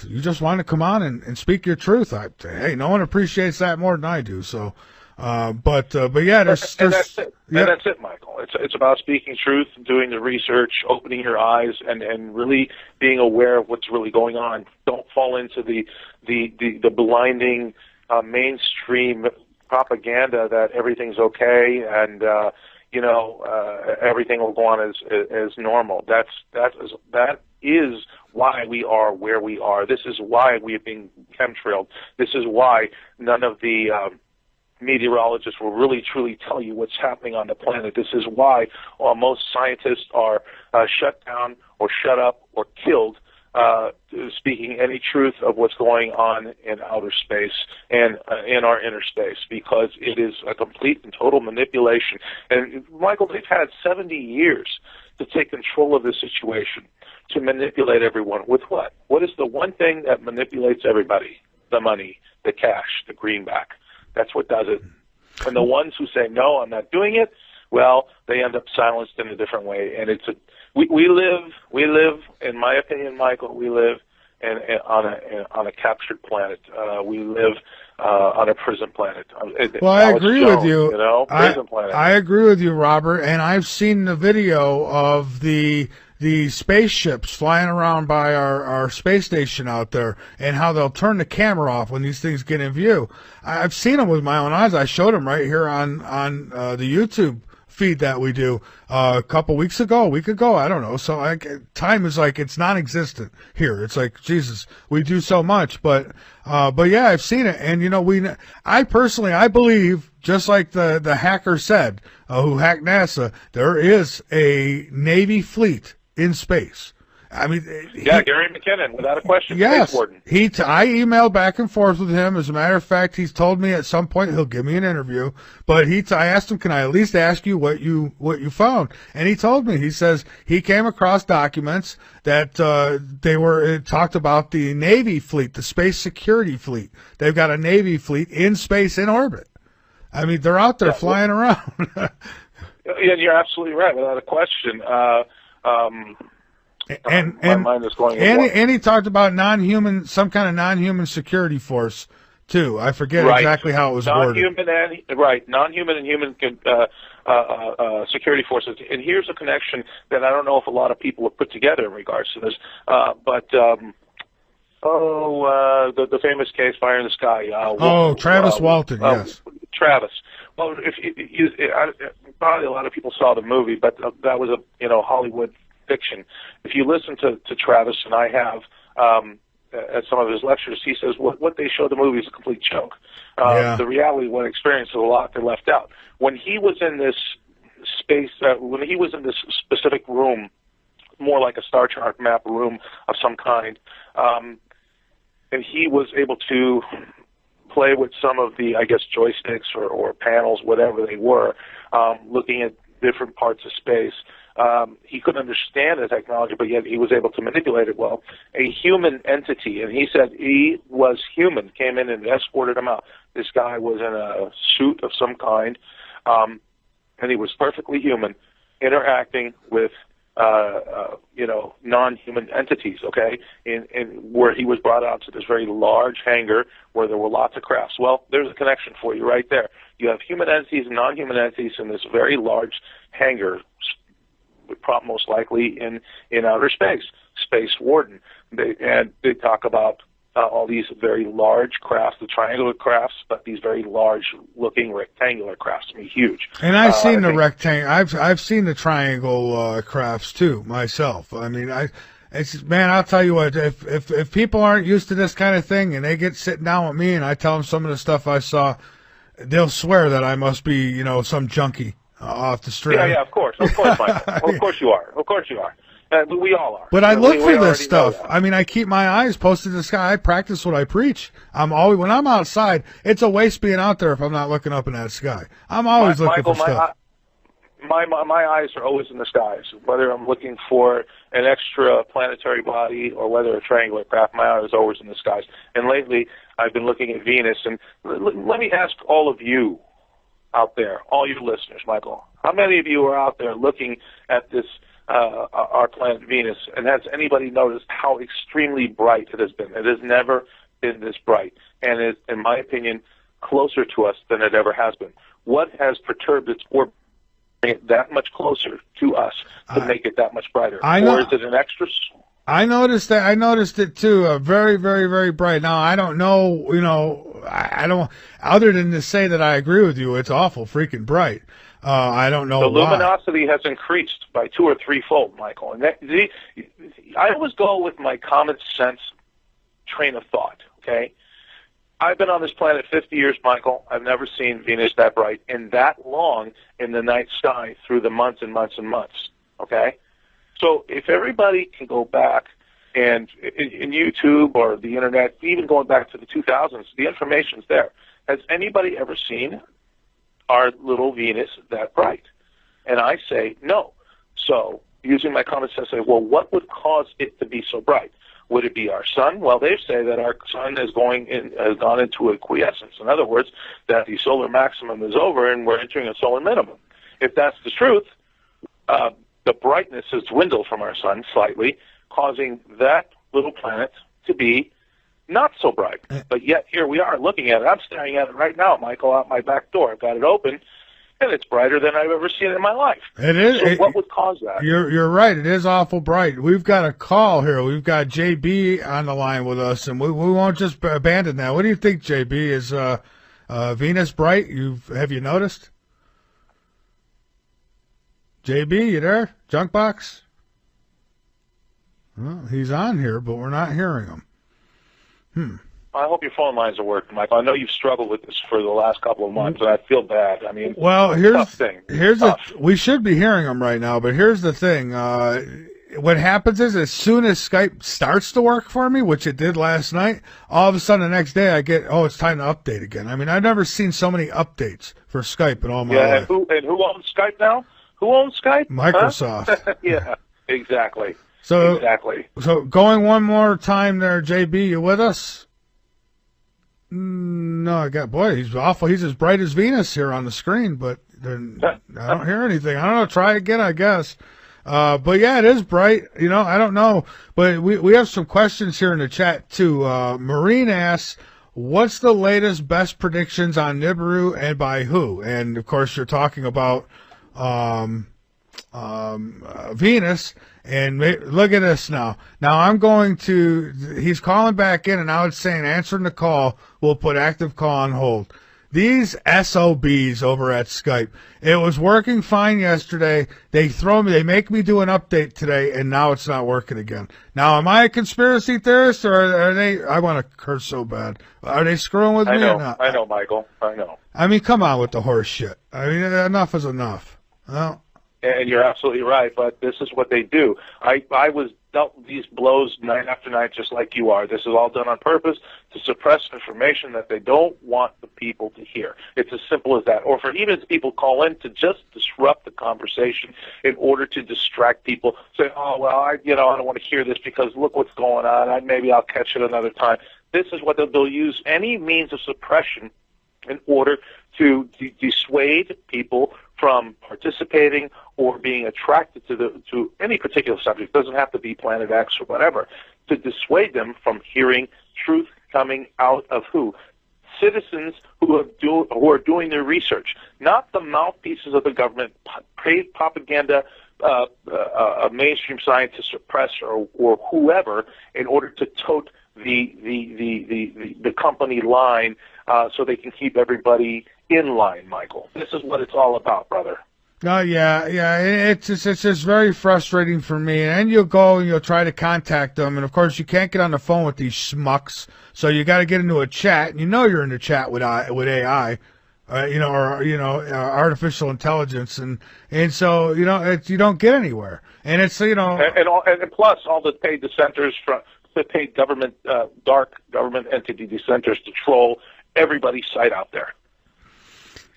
you just want to come on and speak your truth. Hey, no one appreciates that more than I do. So, but yeah, there's and that's it. Yeah. And that's it, Michael. It's about speaking truth, doing the research, opening your eyes, and really being aware of what's really going on. Don't fall into the blinding mainstream propaganda that everything's okay and everything will go on as normal. That is why we are where we are. This is why we are being chemtrailed. This is why none of the meteorologists will really truly tell you what's happening on the planet. This is why most scientists are shut down or shut up or killed speaking any truth of what's going on in outer space and in our inner space, because it is a complete and total manipulation. And Michael, they've had 70 years to take control of this situation, to manipulate everyone with what? What is the one thing that manipulates everybody? The money, the cash, the greenback. That's what does it. And the ones who say, no, I'm not doing it, well, they end up silenced in a different way. And we live, in my opinion, Michael, we live on a captured planet. We live on a prison planet. Well, I agree with you. Prison planet. I agree with you, Robert. And I've seen the video of the spaceships flying around by our space station out there, and how they'll turn the camera off when these things get in view. I've seen them with my own eyes. I showed them right here on the YouTube feed that we do a week ago, I don't know. So time is like, it's non-existent here. It's like, Jesus, we do so much, but yeah, I've seen it. And I believe, just like the hacker said, who hacked NASA, there is a Navy fleet in space. I mean, Gary McKinnon, without a question. Yes, Space warden. I emailed back and forth with him. As a matter of fact, he's told me at some point he'll give me an interview. But I asked him, can I at least ask you what you found? And he told me. He says he came across documents that it talked about the Navy fleet, the space security fleet. They've got a Navy fleet in space, in orbit. I mean, they're out there flying around. Yeah, you're absolutely right, without a question. And my mind is going. And he talked about some kind of non-human security force too. I forget Right. exactly how it was worded. Non-human and human security forces. And here's a connection that I don't know if a lot of people have put together in regards to this, but the famous case, Fire in the Sky. Travis Walton, yes. Travis. Well, probably a lot of people saw the movie, but that was a Hollywood fiction. If you listen to Travis, and I have at some of his lectures, he says what they show the movie is a complete joke. The reality, what experience is a lot they left out. When he was in this space, when he was in this specific room, more like a star chart map room of some kind, and he was able to play with some of the, I guess, joysticks or panels, whatever they were, looking at different parts of space. He couldn't understand the technology, but yet he was able to manipulate it well. A human entity, and he said he was human, came in and escorted him out. This guy was in a suit of some kind, and he was perfectly human, interacting with non-human entities, okay, and where he was brought out to this very large hangar where there were lots of crafts. Well, there's a connection for you right there. You have human entities and non-human entities in this very large hangar, most likely in outer space. Space Warden. They talk about all these very large crafts, the triangular crafts, but these very large-looking rectangular crafts. I mean, huge. And I've seen the rectangle. I've seen the triangle crafts too myself. I mean, man, I'll tell you what. If people aren't used to this kind of thing and they get sitting down with me and I tell them some of the stuff I saw, they'll swear that I must be, some junkie off the street. Yeah, of course, Michael. Well, of course you are. We all are. But I look for this stuff. I mean, I keep my eyes posted to the sky. I practice what I preach. When I'm outside, it's a waste being out there if I'm not looking up in that sky. I'm always looking for stuff. My eyes are always in the skies, whether I'm looking for an extra planetary body or whether a triangular craft. My eye is always in the skies. And lately, I've been looking at Venus. And let me ask all of you out there, all you listeners, Michael, how many of you are out there looking at this, our planet Venus, and has anybody noticed how extremely bright it has been? It has never been this bright, and is, in my opinion, closer to us than it ever has been. What has perturbed its orbit to bring it that much closer to us to make it that much brighter? Or is it an extra? I noticed that. I noticed it too. Very, very, very bright. Now I don't know. I don't. Other than to say that I agree with you, it's awful freaking bright. I don't know. The why. luminosity has increased by 2 or 3-fold, Michael. And I always go with my common sense train of thought. Okay, I've been on this planet 50 years, Michael. I've never seen Venus that bright and that long in the night sky through the months and months and months. Okay. So if everybody can go back and in YouTube or the internet, even going back to the 2000s, the information's there. Has anybody ever seen our little Venus that bright? And I say no. So using my common sense, I say, well, what would cause it to be so bright? Would it be our sun? Well, they say that our sun has gone into a quiescence. In other words, that the solar maximum is over and we're entering a solar minimum. If that's the truth, the brightness has dwindled from our sun slightly, causing that little planet to be not so bright. But yet here we are looking at it. I'm staring at it right now, Michael, out my back door. I've got it open, and it's brighter than I've ever seen it in my life. It is. So what would cause that? You're right. It is awful bright. We've got a call here. We've got JB on the line with us, and we won't just abandon that. What do you think, JB? Is Venus bright? Have you noticed? JB, you there? Junk box? Well, he's on here, but we're not hearing him. I hope your phone lines are working, Michael. I know you've struggled with this for the last couple of months, and I feel bad. I mean, well, tough thing. We should be hearing him right now, but here's the thing. What happens is as soon as Skype starts to work for me, which it did last night, all of a sudden the next day I get, it's time to update again. I mean, I've never seen so many updates for Skype in all my life. And who owns Skype now? Who owns Skype? Microsoft. Huh? Yeah, exactly. So going one more time there, JB, you with us? No, he's awful. He's as bright as Venus here on the screen, but then I don't hear anything. I don't know. Try again, I guess. But yeah, it is bright. I don't know. But we have some questions here in the chat too. Maureen asks, what's the latest best predictions on Nibiru and by who? And of course, you're talking about Venus. And look at this now. Now I'm going to. He's calling back in, and now it's saying answering the call. We'll put active call on hold. These SOBs over at Skype. It was working fine yesterday. They throw me. They make me do an update today, and now it's not working again. Now, am I a conspiracy theorist, or are they? I want to curse so bad. Are they screwing with me or not? I know, Michael. I know. I mean, come on with the horse shit. I mean, enough is enough. Well, and you're absolutely right, but this is what they do. I was dealt these blows night after night just like you are. This is all done on purpose to suppress information that they don't want the people to hear. It's as simple as that. Or for even if people call in to just disrupt the conversation in order to distract people, say, oh, well, I don't want to hear this because look what's going on. Maybe I'll catch it another time. This is what they'll use any means of suppression in order to dissuade people from participating or being attracted to any particular subject. It doesn't have to be Planet X or whatever, to dissuade them from hearing truth coming out of who? Citizens who are doing their research, not the mouthpieces of the government, paid propaganda, mainstream scientists or press or whoever in order to tote the company line so they can keep everybody in line, Michael. This is what it's all about, brother. No, yeah. It's just very frustrating for me. And you'll go and you'll try to contact them, and of course you can't get on the phone with these schmucks. So you got to get into a chat. And you know you're in a chat with AI, artificial intelligence, and so you don't get anywhere. And it's and plus all the paid dissenters from the paid government, dark government entity dissenters to troll everybody's site out there.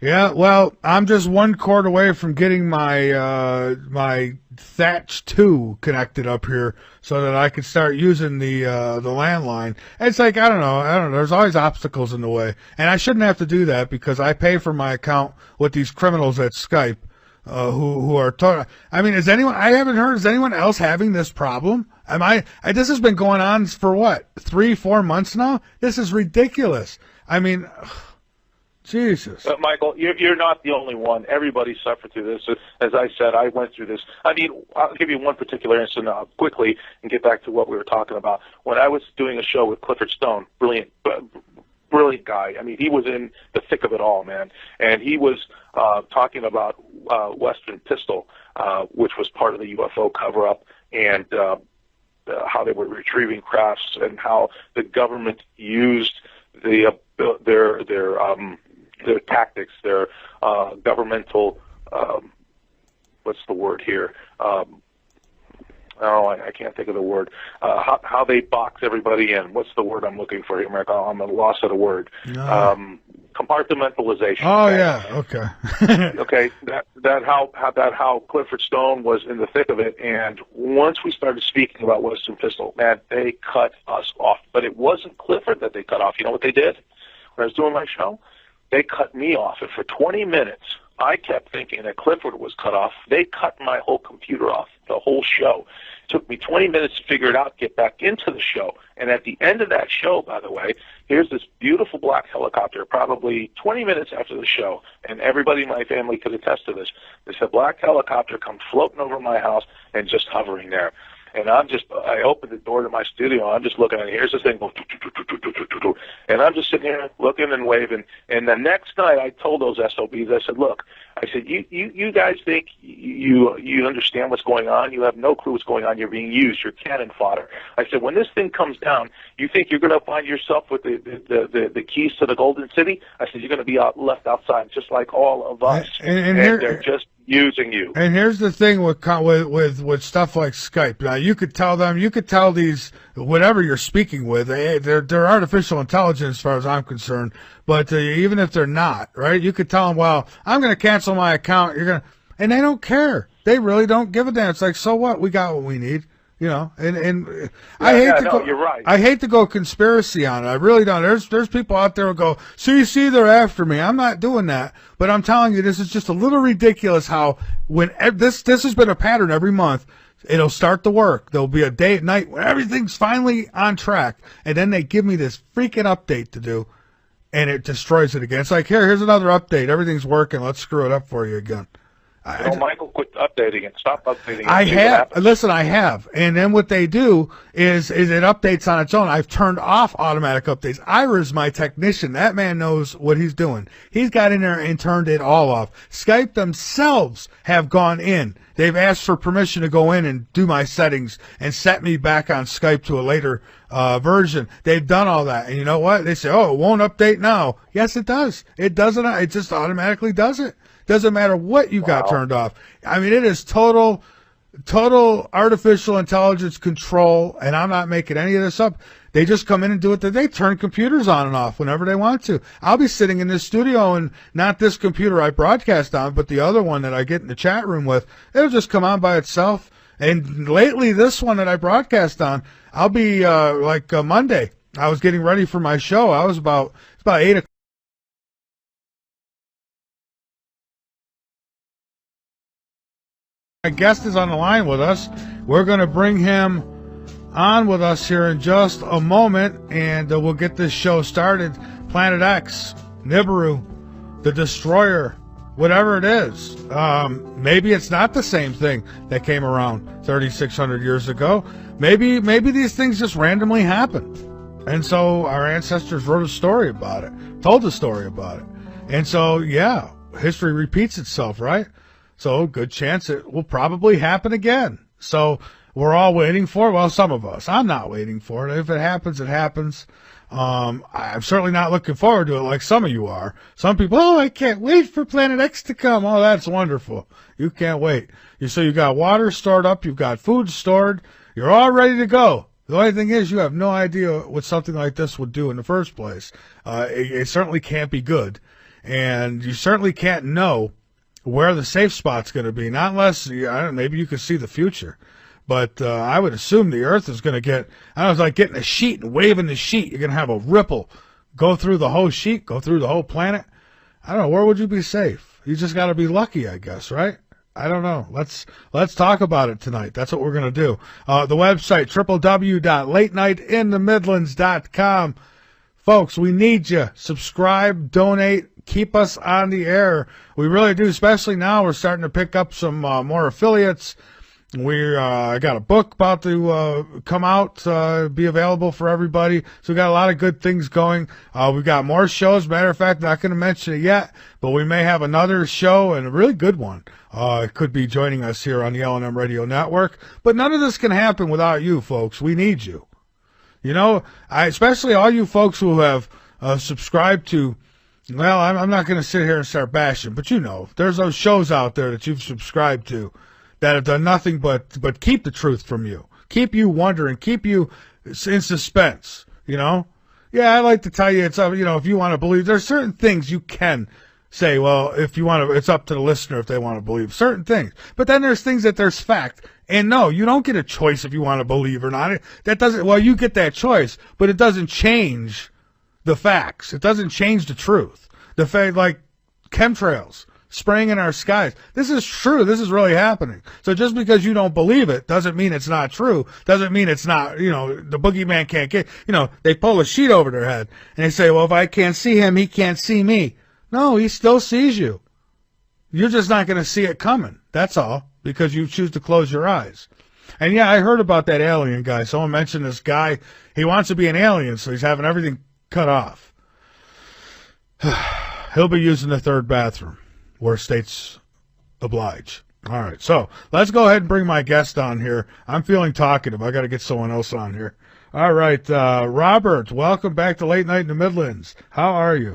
Yeah, well, I'm just one cord away from getting my Thatch 2 connected up here so that I can start using the landline. And it's like, I don't know. There's always obstacles in the way. And I shouldn't have to do that because I pay for my account with these criminals at Skype who are I mean, is anyone else having this problem? This has been going on for what, 3-4 months now? This is ridiculous. I mean, Jesus. Michael, you're not the only one. Everybody suffered through this. As I said, I went through this. I mean, I'll give you one particular incident quickly and get back to what we were talking about. When I was doing a show with Clifford Stone, brilliant guy. I mean, he was in the thick of it all, man. And he was talking about Western Pistol, which was part of the UFO cover-up, and how they were retrieving crafts and how the government used their tactics, their governmental, what's the word here? I can't think of the word. How they box everybody in. What's the word I'm looking for here, America? I'm at a loss of the word. No. Compartmentalization. Oh, okay? Yeah, okay. Okay, how Clifford Stone was in the thick of it, and once we started speaking about Western Pistol, man, they cut us off. But it wasn't Clifford that they cut off. You know what they did? When I was doing my show, they cut me off, and for 20 minutes, I kept thinking that Clifford was cut off. They cut my whole computer off, the whole show. It took me 20 minutes to figure it out, get back into the show. And at the end of that show, by the way, here's this beautiful black helicopter, probably 20 minutes after the show, and everybody in my family could attest to this. There's a black helicopter come floating over my house and just hovering there. And I opened the door to my studio. I'm just looking at it. Here's this thing going, and I'm just sitting here looking and waving. And the next night, I told those SOBs, I said, look, you guys think you understand what's going on? You have no clue what's going on. You're being used. You're cannon fodder. I said, when this thing comes down, you think you're going to find yourself with the keys to the Golden City? I said, you're going to be left outside, just like all of us. And they're just using you. And here's the thing with stuff like Skype. Now you could tell these whatever you're speaking with, they're artificial intelligence as far as I'm concerned. But even if they're not, right? You could tell them, well, I'm going to cancel my account. And they don't care. They really don't give a damn. It's like, so what? We got what we need. And I hate to go. You're right. I hate to go conspiracy on it. I really don't. There's people out there who go, see, they're after me. I'm not doing that. But I'm telling you, this is just a little ridiculous. How when this has been a pattern every month. It'll start to work. There'll be a day at night when everything's finally on track, and then they give me this freaking update to do, and it destroys it again. It's like, here's another update. Everything's working. Let's screw it up for you again. Michael, quit updating it. Stop updating it. I have. Listen, I have. And then what they do is it updates on its own. I've turned off automatic updates. Ira's my technician. That man knows what he's doing. He's got in there and turned it all off. Skype themselves have gone in. They've asked for permission to go in and do my settings and set me back on Skype to a later version. They've done all that. And you know what? They say, oh, it won't update now. Yes, it does. It doesn't. It just automatically does it. Doesn't matter what you got turned off. I mean, it is total artificial intelligence control, and I'm not making any of this up. They just come in and do it. They turn computers on and off whenever they want to. I'll be sitting in this studio, and not this computer I broadcast on, but the other one that I get in the chat room with. It'll just come on by itself. And lately, this one that I broadcast on, I'll be Monday. I was getting ready for my show. It's about 8 o'clock. My guest is on the line with us. We're going to bring him on with us here in just a moment, and we'll get this show started. Planet X, Nibiru, the Destroyer, whatever it is. Maybe it's not the same thing that came around 3,600 years ago. Maybe these things just randomly happen. And so our ancestors wrote a story about it, told a story about it. And so, yeah, history repeats itself, right? So good chance it will probably happen again. So we're all waiting for it. Well, some of us. I'm not waiting for it. If it happens, it happens. I'm certainly not looking forward to it like some of you are. Some people, oh, I can't wait for Planet X to come. Oh, that's wonderful. You can't wait. So you got water stored up. You've got food stored. You're all ready to go. The only thing is you have no idea what something like this would do in the first place. It certainly can't be good. And you certainly can't know where the safe spot's going to be, not unless, maybe you could see the future. But I would assume the Earth is going to get, it's like getting a sheet and waving the sheet. You're going to have a ripple go through the whole sheet, go through the whole planet. I don't know, where would you be safe? You just got to be lucky, I guess, right? I don't know. Let's talk about it tonight. That's what we're going to do. The website, www.latenightinthemidlands.com. Folks, we need you. Subscribe, donate, keep us on the air. We really do, especially now. We're starting to pick up some more affiliates. I got a book about to come out, be available for everybody. So we got a lot of good things going. We've got more shows. Matter of fact, not going to mention it yet, but we may have another show, and a really good one. Could be joining us here on the L&M Radio Network. But none of this can happen without you, folks. We need you. You know, especially all you folks who have subscribed to. Well, I'm not going to sit here and start bashing, but you know, there's those shows out there that you've subscribed to that have done nothing but keep the truth from you, keep you wondering, keep you in suspense, you know? Yeah, I like to tell you, it's, if you want to believe, there's certain things you can say, well, if you want to, it's up to the listener if they want to believe certain things. But then there's things that there's fact. And no, you don't get a choice if you want to believe or not. That doesn't, well, you get that choice, but it doesn't change the facts. It doesn't change the truth. The fact, like chemtrails spraying in our skies. This is true. This is really happening. So just because you don't believe it doesn't mean it's not true. Doesn't mean it's not, the boogeyman can't get, they pull a sheet over their head and they say, well, if I can't see him, he can't see me. No, he still sees you. You're just not going to see it coming. That's all, because you choose to close your eyes. And yeah, I heard about that alien guy. Someone mentioned this guy. He wants to be an alien, so he's having everything cut off. He'll be using the third bathroom where states oblige. All right, so let's go ahead and bring my guest on here. I'm feeling talkative. I got to get someone else on here. All right, Robert, welcome back to Late Night in the Midlands. How are you?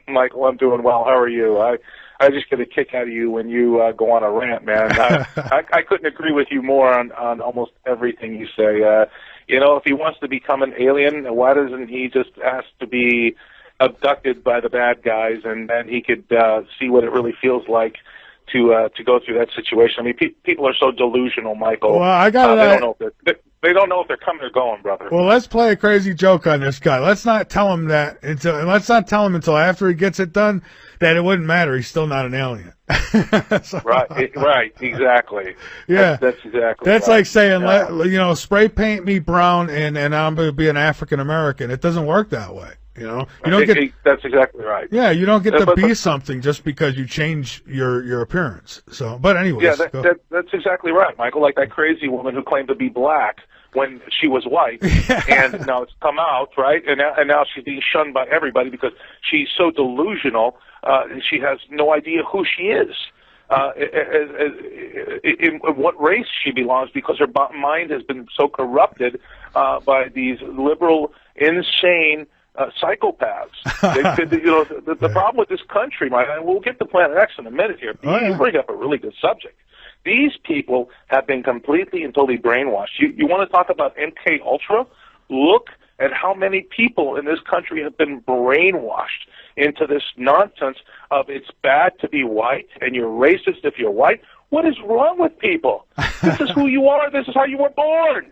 Michael, I'm doing well. How are you? I just get a kick out of you when you go on a rant, man. I couldn't agree with you more on almost everything you say. If he wants to become an alien, why doesn't he just ask to be abducted by the bad guys, and then he could see what it really feels like to go through that situation. I mean, people are so delusional, Michael. Well, I got they don't know if they're coming or going, brother. Well, let's play a crazy joke on this guy. Let's not tell him that until after he gets it done that it wouldn't matter. He's still not an alien. So, right, exactly. Yeah, that's exactly. That's right. Like saying, spray paint me brown and I'm going to be an African American. It doesn't work that way. You don't get. That's exactly right. Yeah, you don't get to be something just because you change your appearance. So, but anyways, yeah, that's exactly right, Michael. Like that crazy woman who claimed to be black when she was white, and now it's come out, right? And now she's being shunned by everybody because she's so delusional. She has no idea who she is, in what race she belongs, because her mind has been so corrupted by these liberal, insane psychopaths. The problem with this country, and we'll get to Planet X in a minute here. You bring up a really good subject. These people have been completely and totally brainwashed. You want to talk about MK Ultra? Look at how many people in this country have been brainwashed into this nonsense of it's bad to be white and you're racist if you're white. What is wrong with people? This is who you are. This is how you were born.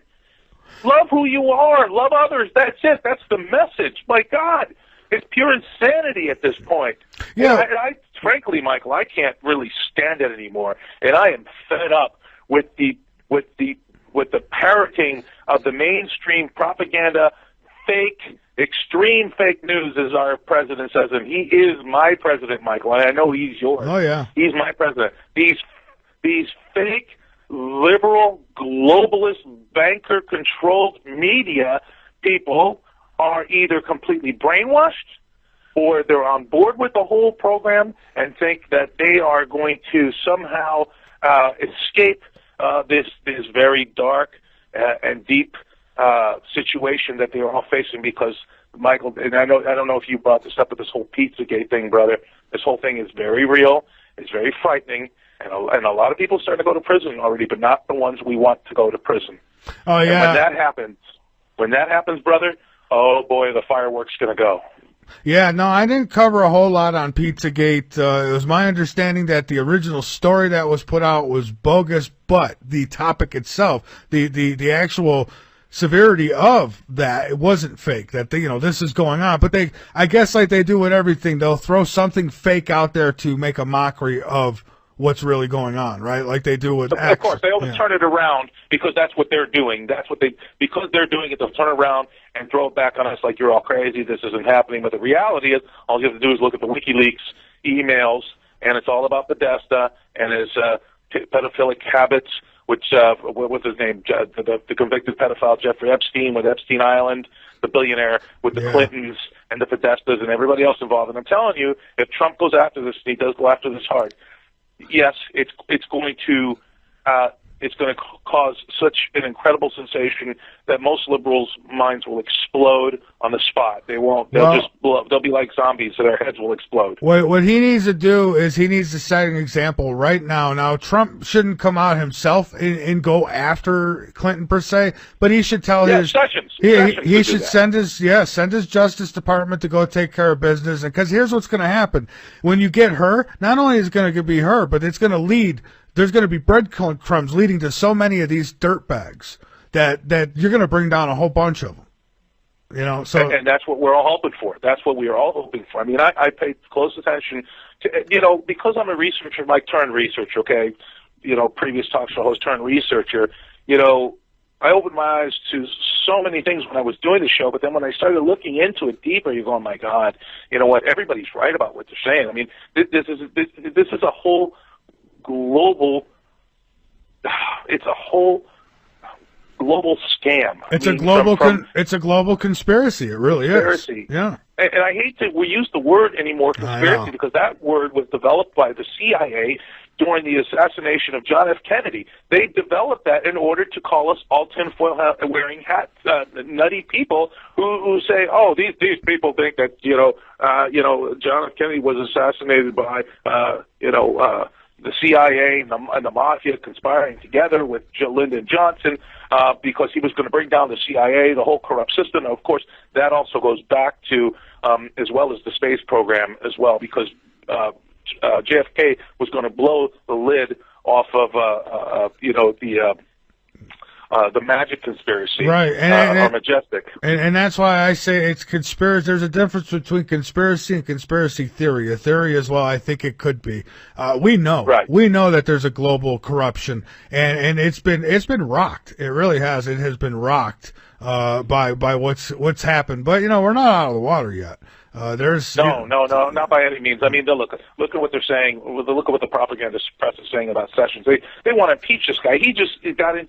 Love who you are. Love others. That's it. That's the message. My God, it's pure insanity at this point. Yeah. And I frankly, Michael, I can't really stand it anymore, and I am fed up with the parroting of the mainstream propaganda, extreme fake news, as our president says, and he is my president, Michael, and I know he's yours. Oh yeah, he's my president. These fake, liberal, globalist, banker-controlled media people are either completely brainwashed or they're on board with the whole program and think that they are going to somehow escape this very dark and deep situation that they are all facing. Because, Michael, and I don't know if you brought this up, but this whole Pizzagate thing, brother, this whole thing is very real. It's very frightening. And a lot of people are starting to go to prison already, but not the ones we want to go to prison. Oh, yeah. And when that happens, brother, oh, boy, the fireworks going to go. Yeah, no, I didn't cover a whole lot on Pizzagate. It was my understanding that the original story that was put out was bogus, but the topic itself, the actual severity of that, it wasn't fake. That this is going on, but I guess like they do with everything, they'll throw something fake out there to make a mockery of what's really going on, right? Like they do with X. Of course, they always turn it around because that's what they're doing. Because they're doing it, they'll turn around and throw it back on us like you're all crazy, this isn't happening. But the reality is, all you have to do is look at the WikiLeaks emails, and it's all about Podesta and his pedophilic habits, which, what's his name, the convicted pedophile Jeffrey Epstein with Epstein Island, the billionaire with the Clintons and the Podestas and everybody else involved. And I'm telling you, if Trump goes after this, and he does go after this hard, yes, it's going to cause such an incredible sensation that most liberals' minds will explode on the spot. They won't. They'll be like zombies, so their heads will explode. What he needs to do is he needs to set an example right now. Now, Trump shouldn't come out himself and go after Clinton per se, but he should tell Sessions. He should send his Justice Department to go take care of business. And because here's what's going to happen: when you get her, not only is it going to be her, but it's going to lead. There's going to be breadcrumbs leading to so many of these dirtbags that you're going to bring down a whole bunch of them. So and that's what we're all hoping for. That's what we are all hoping for. I mean, I pay close attention to, because I'm a researcher, like turned researcher, okay? Previous talk show host turned researcher. I opened my eyes to so many things when I was doing the show, but then when I started looking into it deeper, you go, oh my God, you know what? Everybody's right about what they're saying. I mean, this is a whole global. It's a whole global scam. It's a global conspiracy. It really is. Yeah. And I hate that we use the word anymore, conspiracy, because that word was developed by the CIA during the assassination of John F. Kennedy. They developed that in order to call us all tinfoil wearing hats, nutty people who say, oh, these people think that John F. Kennedy was assassinated by the CIA and the mafia conspiring together with Lyndon Johnson because he was going to bring down the CIA, the whole corrupt system. Now, of course, that also goes back to, as well as the space program as well, because JFK was going to blow the lid off of the magic conspiracy, right? are majestic. And that's why I say it's conspiracy. There's a difference between conspiracy and conspiracy theory. A theory is, well, I think it could be. We know that there's a global corruption, and it's been rocked. It really has. It has been rocked by what's happened. But we're not out of the water yet. There's no, not by any means. I mean, look at what they're saying. Look at what the propaganda press is saying about Sessions. They want to impeach this guy. He just got into